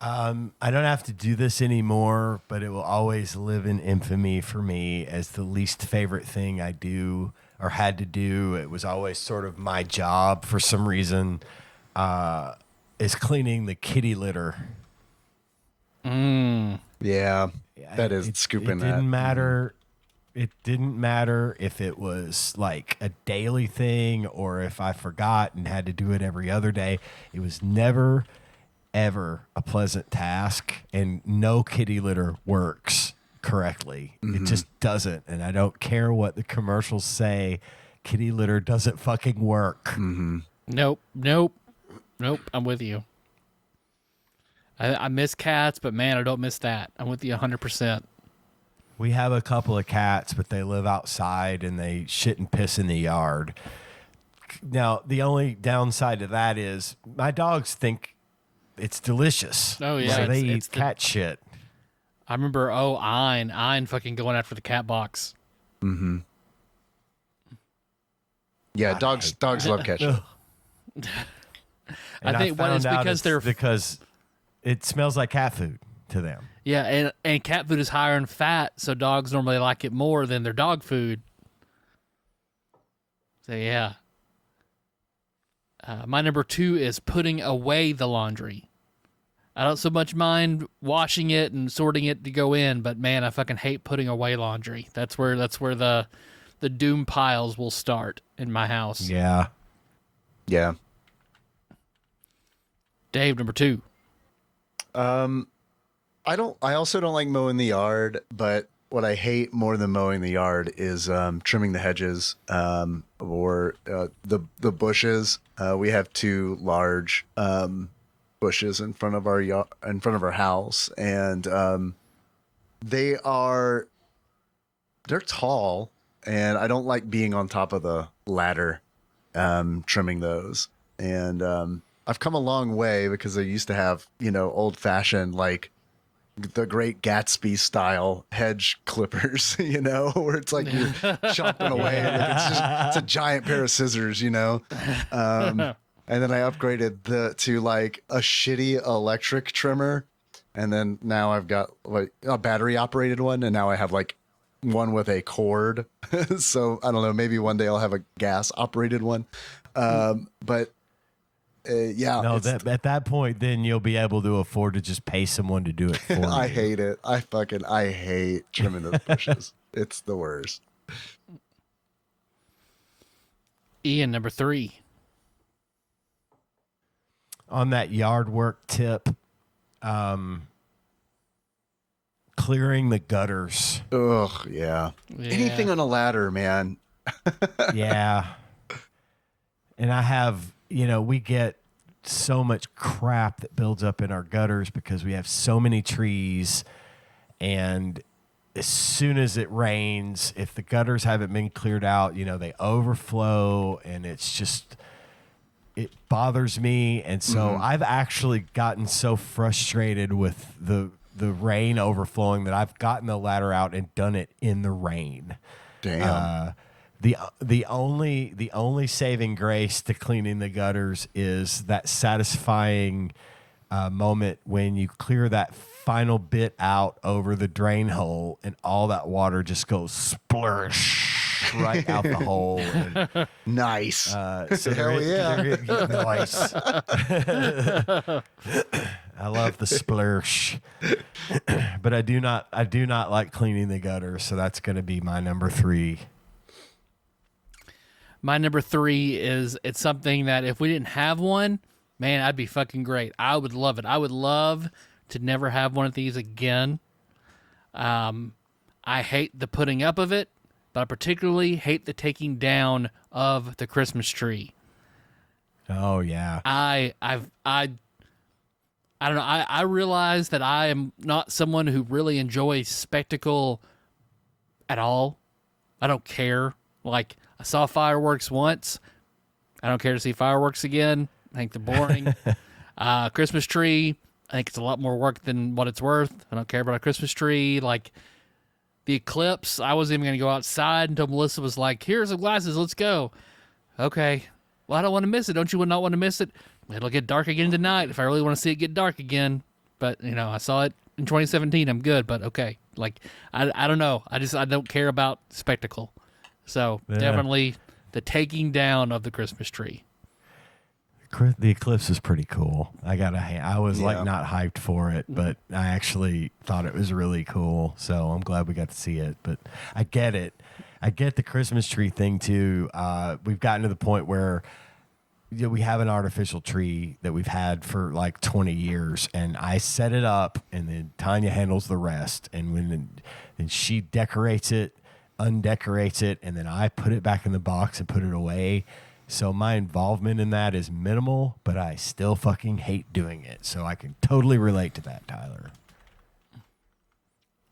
I don't have to do this anymore, but it will always live in infamy for me as the least favorite thing I do or had to do. It was always sort of my job for some reason, is cleaning the kitty litter.
Yeah, that is scooping that.
It didn't matter. It didn't matter if it was like a daily thing or if I forgot and had to do it every other day. It was never, ever a pleasant task, and no kitty litter works correctly. It just doesn't. And I don't care what the commercials say. Kitty litter doesn't fucking work.
Nope. I'm with you. I miss cats, but man, I don't miss that. I'm with you 100%.
We have a couple of cats, but they live outside and they shit and piss in the yard. Now, the only downside to that is my dogs think it's delicious.
Oh, yeah.
So they eat cat shit.
I remember, Ein fucking going after the cat box.
Mm-hmm. Yeah, dogs love cat shit.
I think one is
because it smells like cat food to them.
Yeah, and cat food is higher in fat, so dogs normally like it more than their dog food. So, yeah. My number 2 is putting away the laundry. I don't so much mind washing it and sorting it to go in, but man, I fucking hate putting away laundry. That's where the doom piles will start in my house.
Yeah.
Yeah.
Dave, number 2.
I also don't like mowing the yard, but what I hate more than mowing the yard is trimming the hedges or the bushes. We have 2 large bushes in front of our house, and they're tall, and I don't like being on top of the ladder trimming those. And I've come a long way because I used to have, old fashioned, like the Great Gatsby style hedge clippers, where it's like you're chopping away. Like it's a giant pair of scissors, And then I upgraded to like a shitty electric trimmer. And then now I've got like a battery operated one. And now I have like one with a cord. So I don't know, maybe one day I'll have a gas operated one. But yeah.
No, at that point, then you'll be able to afford to just pay someone to do it for you.
I hate it. I hate trimming those bushes. It's the worst.
Ian, number 3.
On that yard work tip, clearing the gutters.
Ugh, yeah. Anything on a ladder, man.
Yeah. And I have, we get so much crap that builds up in our gutters because we have so many trees. And as soon as it rains, if the gutters haven't been cleared out, they overflow, and it bothers me. And so I've actually gotten so frustrated with the rain overflowing that I've gotten the ladder out and done it in the rain.
Damn.
The only saving grace to cleaning the gutters is that satisfying moment when you clear that final bit out over the drain hole and all that water just goes splursh right out the hole. And,
nice.
So
Hell yeah.
Nice. I love the splursh. But I do not like cleaning the gutters, so that's going to be my number 3.
My number 3 is, it's something that if we didn't have one, man, I'd be fucking great. I would love it. I would love to never have one of these again. I hate the putting up of it, but I particularly hate the taking down of the Christmas tree.
Oh yeah.
I don't know. I realize that I am not someone who really enjoys spectacle at all. I don't care. Like, I saw fireworks once. I don't care to see fireworks again. I think they're boring. Christmas tree, I think it's a lot more work than what it's worth. I don't care about a Christmas tree. Like the Eclipse, I wasn't even going to go outside until Melissa was like, here's some glasses, let's go. Okay. Well, I don't want to miss it. Don't you not want to miss it? It'll get dark again tonight if I really want to see it get dark again. But, I saw it in 2017. I'm good, but okay. Like, I don't know. I don't care about spectacle. So, definitely the taking down of the Christmas tree.
The Eclipse is pretty cool. I was like not hyped for it, but I actually thought it was really cool. So I'm glad we got to see it. But I get it. I get the Christmas tree thing too. We've gotten to the point where we have an artificial tree that we've had for like 20 years, and I set it up, and then Tanya handles the rest. And then she decorates it, undecorates it, and then I put it back in the box and put it away. So my involvement in that is minimal, but I still fucking hate doing it. So I can totally relate to that, Tyler.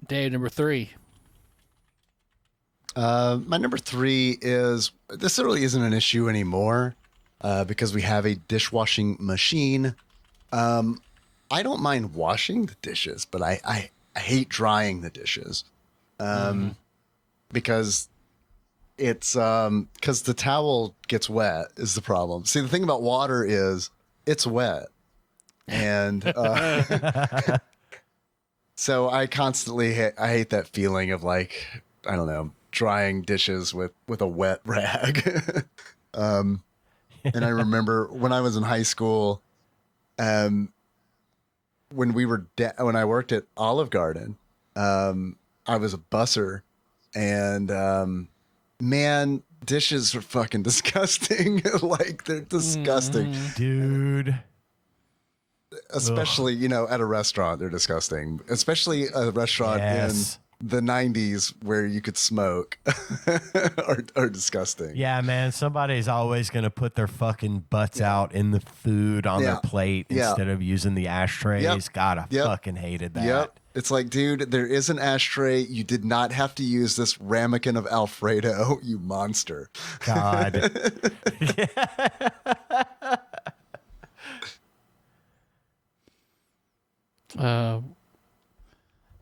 Day number 3.
My number 3 is, this really isn't an issue anymore because we have a dishwashing machine. I don't mind washing the dishes, but I hate drying the dishes because it's because the towel gets wet is the problem. See, the thing about water is it's wet. And so I constantly I hate that feeling of like, I don't know, drying dishes with a wet rag. And I remember when I was in high school, when I worked at Olive Garden, I was a busser, and man, dishes are fucking disgusting. Like, they're disgusting.
Dude.
Especially, at a restaurant, they're disgusting. Especially a restaurant in the 90s where you could smoke are disgusting.
Yeah, man. Somebody's always going to put their fucking butts out in the food on their plate instead of using the ashtrays. God, I fucking hated that.
Yep. It's like, dude, there is an ashtray. You did not have to use this ramekin of Alfredo, you monster.
God.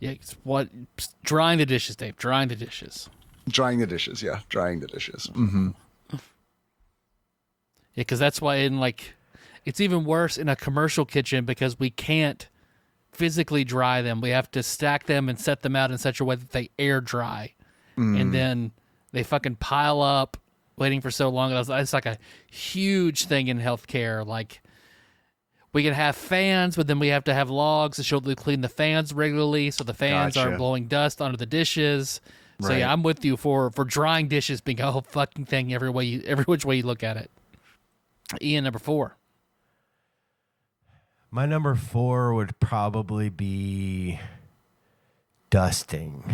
It's drying the dishes, Dave. Drying the dishes.
Drying the dishes, yeah. Drying the dishes. Mm-hmm.
Yeah, because that's why it's even worse in a commercial kitchen because we can't physically dry them. We have to stack them and set them out in such a way that they air dry. And then they fucking pile up waiting for so long. It's like a huge thing in healthcare. Like, we can have fans, but then we have to have logs to show that we clean the fans regularly so the fans aren't blowing dust onto the dishes. So
right.
Yeah, I'm with you for drying dishes being a whole fucking thing every which way you look at it. Ian, number 4.
My number 4 would probably be dusting.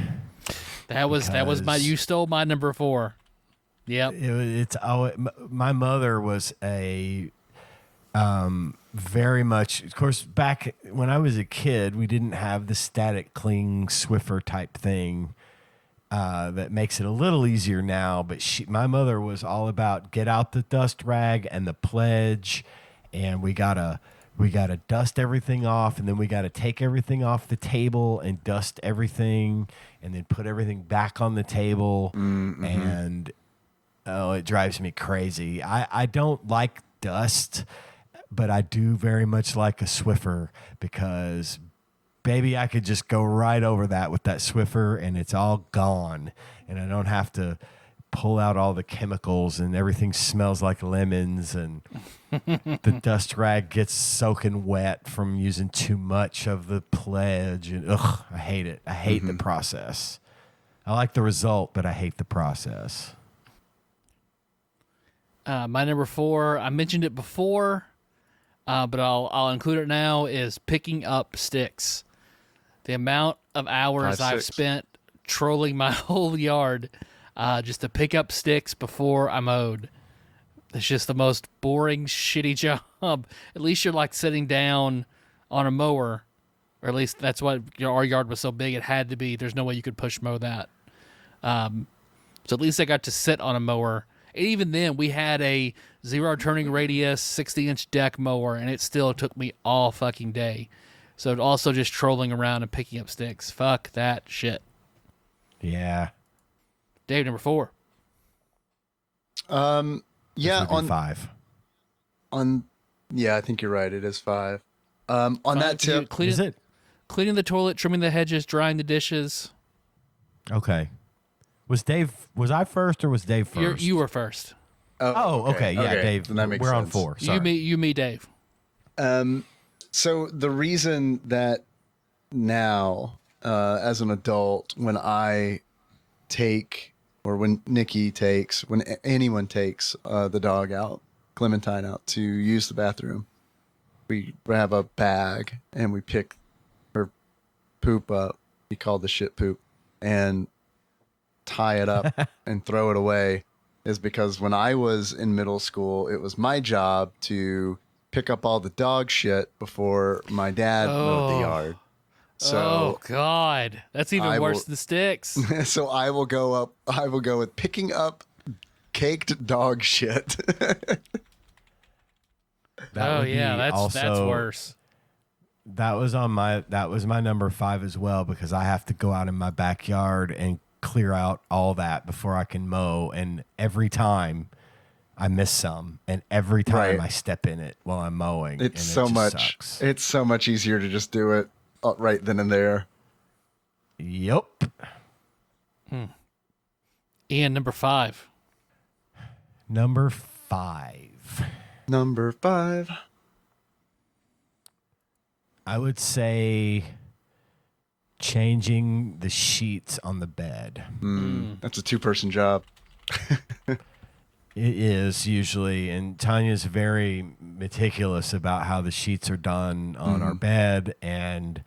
That was you stole my number 4. Yep.
My mother was a very much, of course, back when I was a kid, we didn't have the static cling Swiffer type thing that makes it a little easier now. But my mother was all about get out the dust rag and the pledge, and we gotta dust everything off, and then we gotta take everything off the table and dust everything, and then put everything back on the table. Mm-hmm. And it drives me crazy. I don't like dust, but I do very much like a Swiffer because, baby, I could just go right over that with that Swiffer and it's all gone. And I don't have to pull out all the chemicals and everything smells like lemons and the dust rag gets soaking wet from using too much of the pledge. And I hate it. I hate the process. I like the result, but I hate the process.
My number 4, I mentioned it before, but I'll include it now, is picking up sticks. The amount of hours I've spent trolling my whole yard just to pick up sticks before I mowed. It's just the most boring, shitty job. At least you're like sitting down on a mower, or at least that's what our yard was so big it had to be. There's no way you could push mow that. So at least I got to sit on a mower. And even then, we had a 0 turning radius, 60-inch deck mower, and it still took me all fucking day. So also just trolling around and picking up sticks. Fuck that shit.
Yeah.
Dave, number 4.
Yeah, on
5.
Yeah, I think you're right. It is 5. On that tip,
Is it?
Cleaning the toilet, trimming the hedges, drying the dishes.
Okay. Was I first or was Dave first?
You were first.
Oh, okay. Yeah, Dave.
Then that makes
we're on
sense.
4. Sorry.
You, me, Dave.
So the reason that now, as an adult, when I take, or when Nikki takes, when anyone takes the dog out, Clementine out to use the bathroom, we grab a bag and we pick her poop up. We call the shit poop, and tie it up and throw it away, is because when I was in middle school, it was my job to pick up all the dog shit before my dad mowed the yard. So,
oh God, that's even worse than sticks.
So I will go with picking up caked dog shit.
That's worse.
That was my number 5 as well, because I have to go out in my backyard and clear out all that before I can mow, and every time I miss some, and every time I step in it while I'm mowing,
it's
sucks.
It's so much easier to just do it right then and there.
Yep.
Ian, number 5.
Number 5. I would say changing the sheets on the bed.
That's a 2-person job.
It is usually, and Tanya's very meticulous about how the sheets are done on our bed, and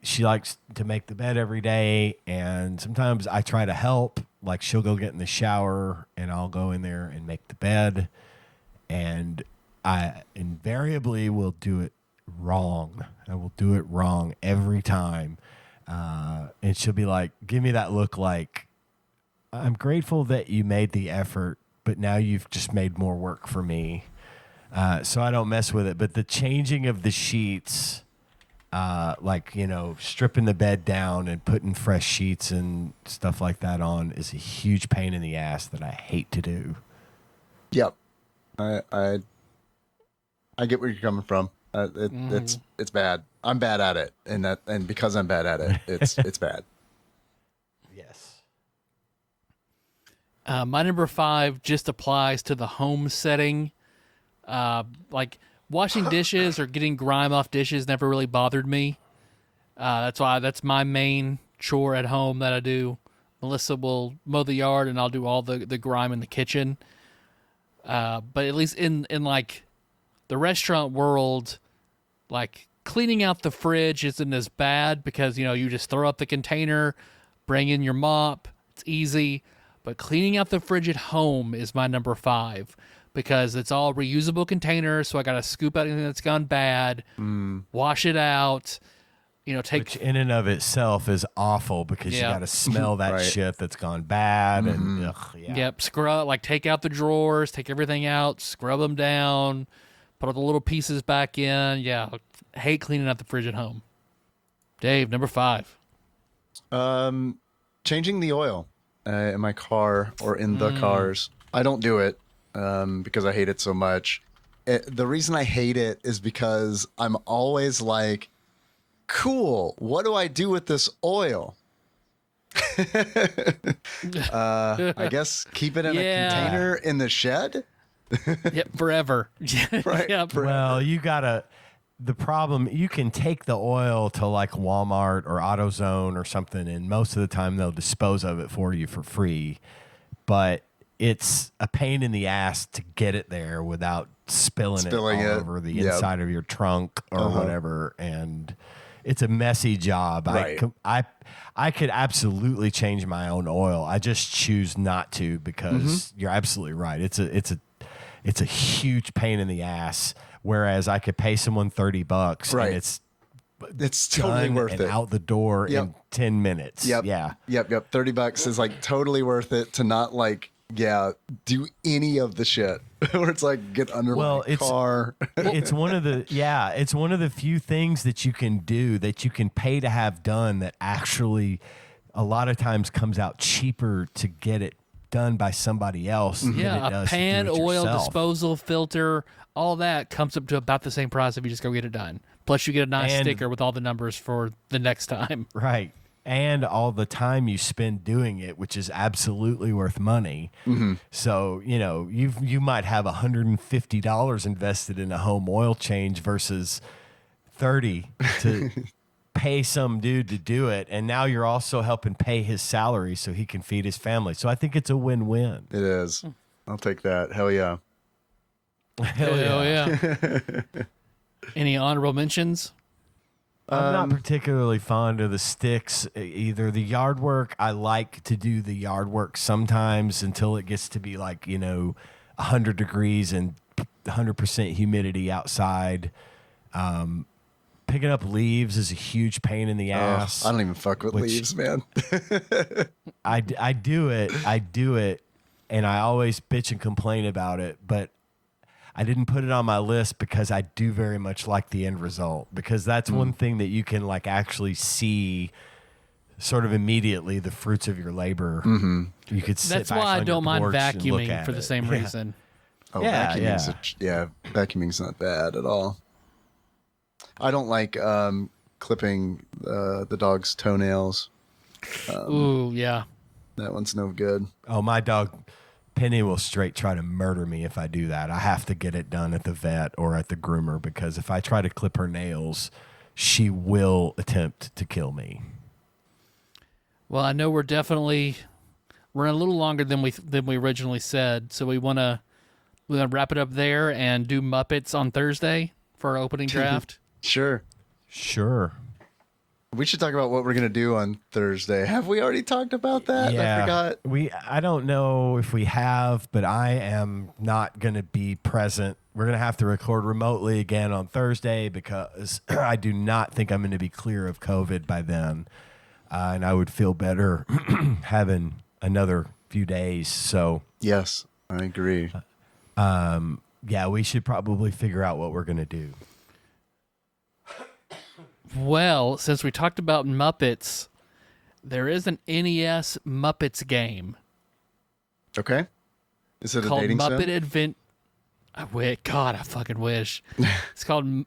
she likes to make the bed every day, and sometimes I try to help. Like, she'll go get in the shower and I'll go in there and make the bed, and I invariably will do it wrong. I will do it wrong every time, and she'll be like, give me that look like, I'm grateful that you made the effort, but now you've just made more work for me. So I don't mess with it. But the changing of the sheets, stripping the bed down and putting fresh sheets and stuff like that on, is a huge pain in the ass that I hate to do.
Yep. I get where you're coming from. It's bad. I'm bad at it, and because I'm bad at it, it's bad.
Yes.
My number 5 just applies to the home setting. Like washing dishes or getting grime off dishes never really bothered me. That's my main chore at home that I do. Melissa will mow the yard and I'll do all the grime in the kitchen. But at least in like the restaurant world, like cleaning out the fridge isn't as bad because, you just throw up the container, bring in your mop. It's easy. But cleaning out the fridge at home is my number 5 because it's all reusable containers. So I got to scoop out anything that's gone bad, wash it out,
Which in and of itself is awful because you got to smell that shit that's gone bad. And
Yep. Scrub, take out the drawers, take everything out, scrub them down, put all the little pieces back in. Yeah. Hate cleaning out the fridge at home. Dave, number 5.
Changing the oil in my car or in the cars. I don't do it because I hate it so much. The reason I hate it is because I'm always like, cool, what do I do with this oil? I guess keep it in a container in the shed.
Yep, forever.
Right.
Yep.
Well, the problem, you can take the oil to like Walmart or AutoZone or something, and most of the time they'll dispose of it for you for free. But it's a pain in the ass to get it there without spilling it all over the inside of your trunk or whatever. And it's a messy job.
Right.
I could absolutely change my own oil. I just choose not to because you're absolutely right. It's a huge pain in the ass. Whereas I could pay someone $30 and it's
totally worth it.
Out the door in 10 minutes.
Yep.
Yeah.
Yep. $30 is like totally worth it to not like do any of the shit where it's like get under my car.
It's one of the few things that you can do that you can pay to have done that actually a lot of times comes out cheaper to get it done by somebody else.
Yeah,
than it does
a pan,
to do it
oil,
yourself.
disposal, filter, all that comes up to about the same price if you just go get it done. Plus, you get a nice sticker with all the numbers for the next time.
Right. And all the time you spend doing it, which is absolutely worth money. So, you might have $150 invested in a home oil change versus $30 to pay some dude to do it. And now you're also helping pay his salary so he can feed his family. So I think it's a win-win.
It is. I'll take that. Hell yeah.
Hell yeah. Any honorable mentions?
I'm not particularly fond of the sticks either. The yard work, I like to do the yard work sometimes until it gets to be like, 100 degrees and 100% humidity outside. Picking up leaves is a huge pain in the ass.
I don't even fuck with leaves, man.
I do it, and I always bitch and complain about it, but I didn't put it on my list because I do very much like the end result, because that's one thing that you can like actually see sort of immediately the fruits of your labor. You could sit
That's
back
why I
on
don't
your
mind
porch and look
vacuuming
at
for the
it.
same
Yeah.
reason.
Oh,
Yeah,
vacuuming's not bad at all. I don't like clipping the dog's toenails.
Ooh, yeah.
That one's no good.
Oh, my dog Penny will straight try to murder me if I do that. I have to get it done at the vet or at the groomer, because if I try to clip her nails, she will attempt to kill me.
Well, I know we're definitely running a little longer than we originally said, so we want to wrap it up there and do Muppets on Thursday for our opening draft.
Sure. We should talk about what we're going to do on Thursday. Have we already talked about that?
Yeah,
I forgot.
I don't know if we have, but I am not going to be present. We're going to have to record remotely again on Thursday because I do not think I'm going to be clear of COVID by then. And I would feel better having another few days. So
Yes, I agree.
yeah, we should probably figure out what we're going to do.
Well, since we talked about Muppets, there is an NES Muppets game
Okay. Is it a
called
dating
Muppet
sim?
Advent. God, I fucking wish. It's called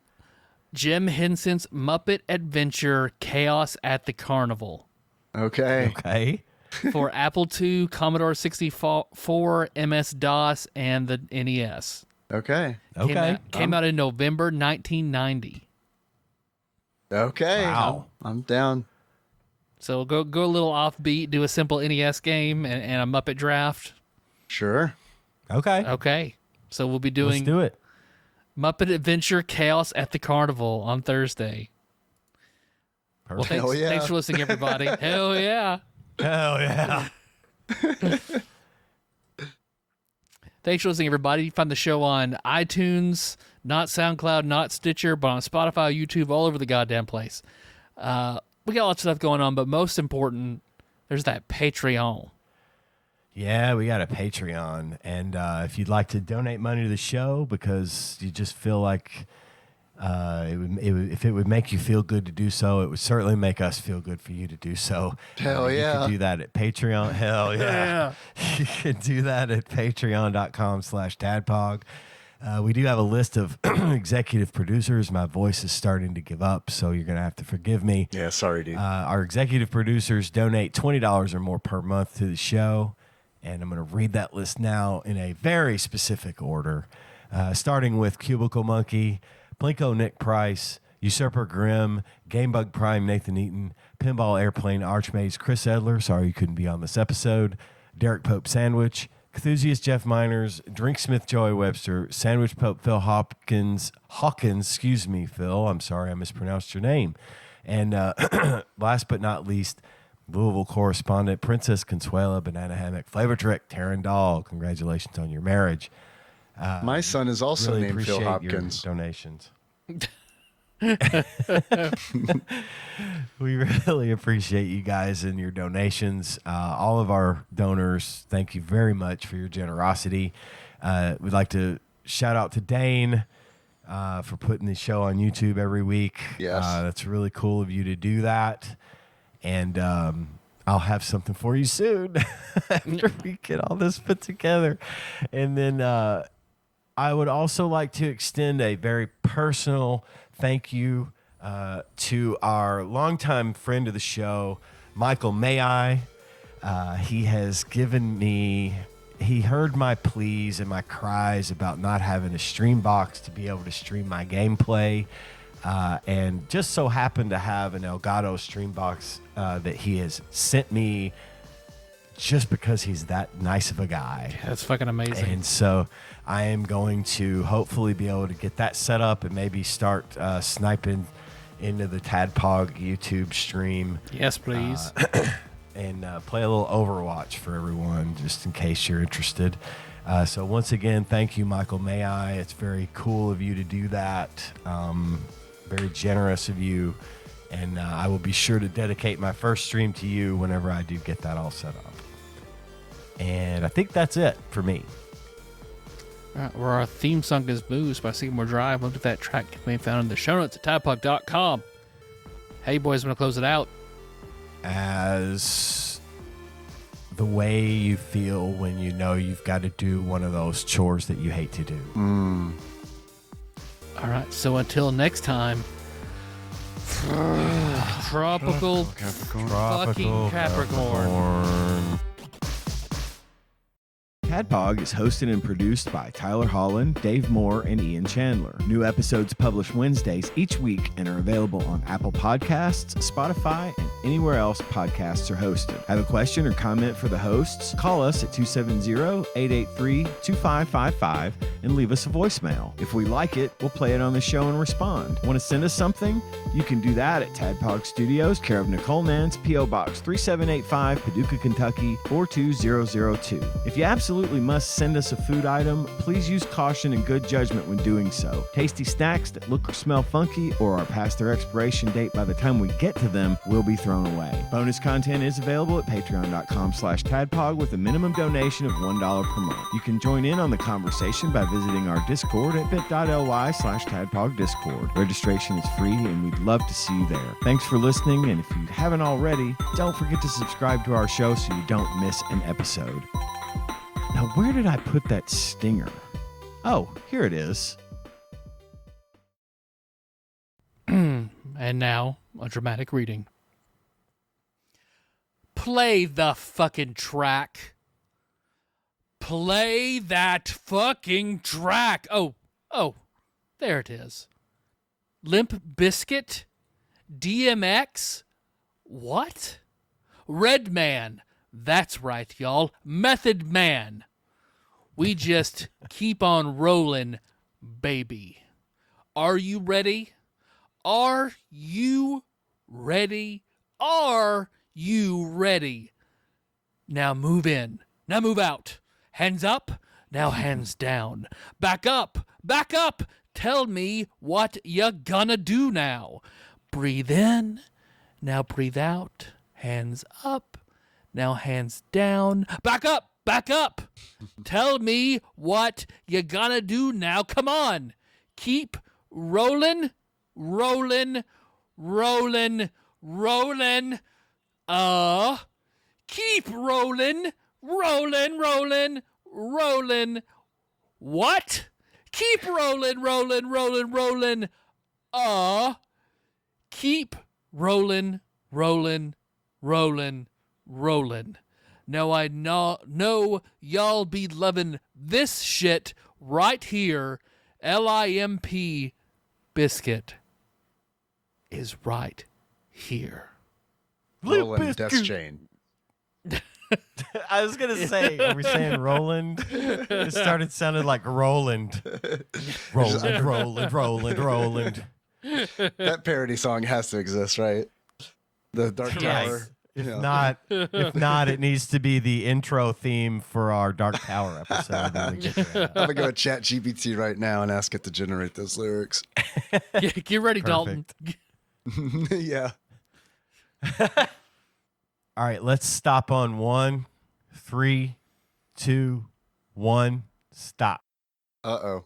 Jim Henson's Muppet Adventure Chaos at the Carnival
Okay.
Okay.
for Apple II, Commodore 64, MS-DOS, and the NES.
Okay.
Okay.
Came out in November 1990.
Okay.
Wow.
I'm down.
So go a little offbeat, do a simple NES game and a Muppet draft.
Sure.
Okay.
Okay. So we'll be
Let's
doing
do it.
Muppet Adventure Chaos at the Carnival on Thursday. Well,
Perfect.
thanks,
Hell yeah.
thanks for listening, everybody. Hell yeah.
Hell yeah.
Thanks for listening, everybody. You can find the show on iTunes, not SoundCloud, not Stitcher, but on Spotify, YouTube, all over the goddamn place. We got lots of stuff going on, but most important, there's that Patreon.
Yeah, we got a Patreon. And if you'd like to donate money to the show because you just feel like if it would make you feel good to do so, it would certainly make us feel good for you to do so.
Hell
You
yeah.
can do that at Patreon. Hell yeah. You can do that at patreon.com/TADPOG. We do have a list of executive producers. My voice is starting to give up, so you're going to have to forgive me.
Yeah, sorry, dude.
Our executive producers donate $20 or more per month to the show, and I'm going to read that list now in a very specific order, starting with Cubicle Monkey, Plinko Nick Price, Usurper Grimm, Gamebug Prime Nathan Eaton, Pinball Airplane Archmaze Chris Edler, sorry you couldn't be on this episode, Derek Pope Sandwich, Cthusiast Jeff Miners, Drinksmith Joey Webster, Sandwich Pope Phil Hawkins, excuse me, Phil, I'm sorry I mispronounced your name. And last but not least, Louisville correspondent Princess Consuela, Banana Hammock, Flavor Trick, Taryn Dahl. Congratulations on your marriage.
My son is also
Really
named
appreciate
Phil
your
Hopkins.
donations. We really appreciate you guys and your donations. All of our donors, thank you very much for your generosity. We'd like to shout out to Dane for putting the show on YouTube every week.
Yes.
That's really cool of you to do that. And I'll have something for you soon after we get all this put together. And then I would also like to extend a very personal thank you to our longtime friend of the show, Michael May. He has given me, he heard my pleas and my cries about not having a stream box to be able to stream my gameplay. And just so happened to have an Elgato stream box that he has sent me just because he's that nice of a guy.
Yeah, that's fucking amazing.
And so I am going to hopefully be able to get that set up and maybe start sniping into the TADPOG YouTube stream.
Yes, please.
And play a little Overwatch for everyone, just in case you're interested. So once again, thank you, Michael May. It's very cool of you to do that. Very generous of you. And I will be sure to dedicate my first stream to you whenever I do get that all set up. And I think that's it for me.
All right, where our theme song is Booze by Seymour Drive. Look at that track can be found in the show notes at tadpog.com. Hey, boys, I'm going to close it out.
As the way you feel when you know you've got to do one of those chores that you hate to do.
All right, so until next time, tropical fucking Capricorn.
TADPOG is hosted and produced by Tyler Holland, Dave Moore, and Ian Chandler. New episodes published Wednesdays each week and are available on Apple Podcasts, Spotify, and anywhere else podcasts are hosted. Have a question or comment for the hosts? Call us at 270-883-2555 and leave us a voicemail. If we like it, we'll play it on the show and respond. Want to send us something? You can do that at TADPOG Studios, care of Nicole, Nance, P.O. Box 3785, Paducah, Kentucky 42002. If you absolutely must send us a food item, please use caution and good judgment when doing so. Tasty snacks that look or smell funky or are past their expiration date by the time we get to them will be thrown away. Bonus content is available at patreon.com/tadpog with a minimum donation of $1 per month. You can join in on the conversation by visiting our Discord at bit.ly/tadpogdiscord. Registration is free and we'd love to see you there. Thanks for listening, and if you haven't already, don't forget to subscribe to our show so you don't miss an episode. Now, where did I put that stinger? Oh, here it is.
And now, a dramatic reading. Play the fucking track. Play that fucking track. Oh, there it is. Limp Bizkit? DMX? What? Redman. That's right, y'all. Method Man. We just keep on rolling, baby. Are you ready? Are you ready? Are you ready? Now move in. Now move out. Hands up. Now hands down. Back up. Back up. Tell me what you gonna do now. Breathe in. Now breathe out. Hands up. Now hands down. Back up. Back up. Tell me what you gonna do now. Come on. Keep rolling. Rolling. Rolling. Rolling. Keep rolling. Rolling. Rolling. Rolling. What? Keep rolling. Rolling. Rolling. Rolling. Keep rolling. Rolling. Rolling. Rolling. Now I know y'all be loving this shit right here. LIMP Biscuit is right here.
Roland Death Chain.
I was going to say, are we saying Roland? It started sounding like Roland. Roland.
That parody song has to exist, right? The Dark Tower.
If not, it needs to be the intro theme for our Dark Tower episode.
I'm gonna go with Chat GPT right now and ask it to generate those lyrics.
Get ready, Dalton.
Yeah.
All right, let's stop on 1, 3, 2, 1, stop.
Uh-oh.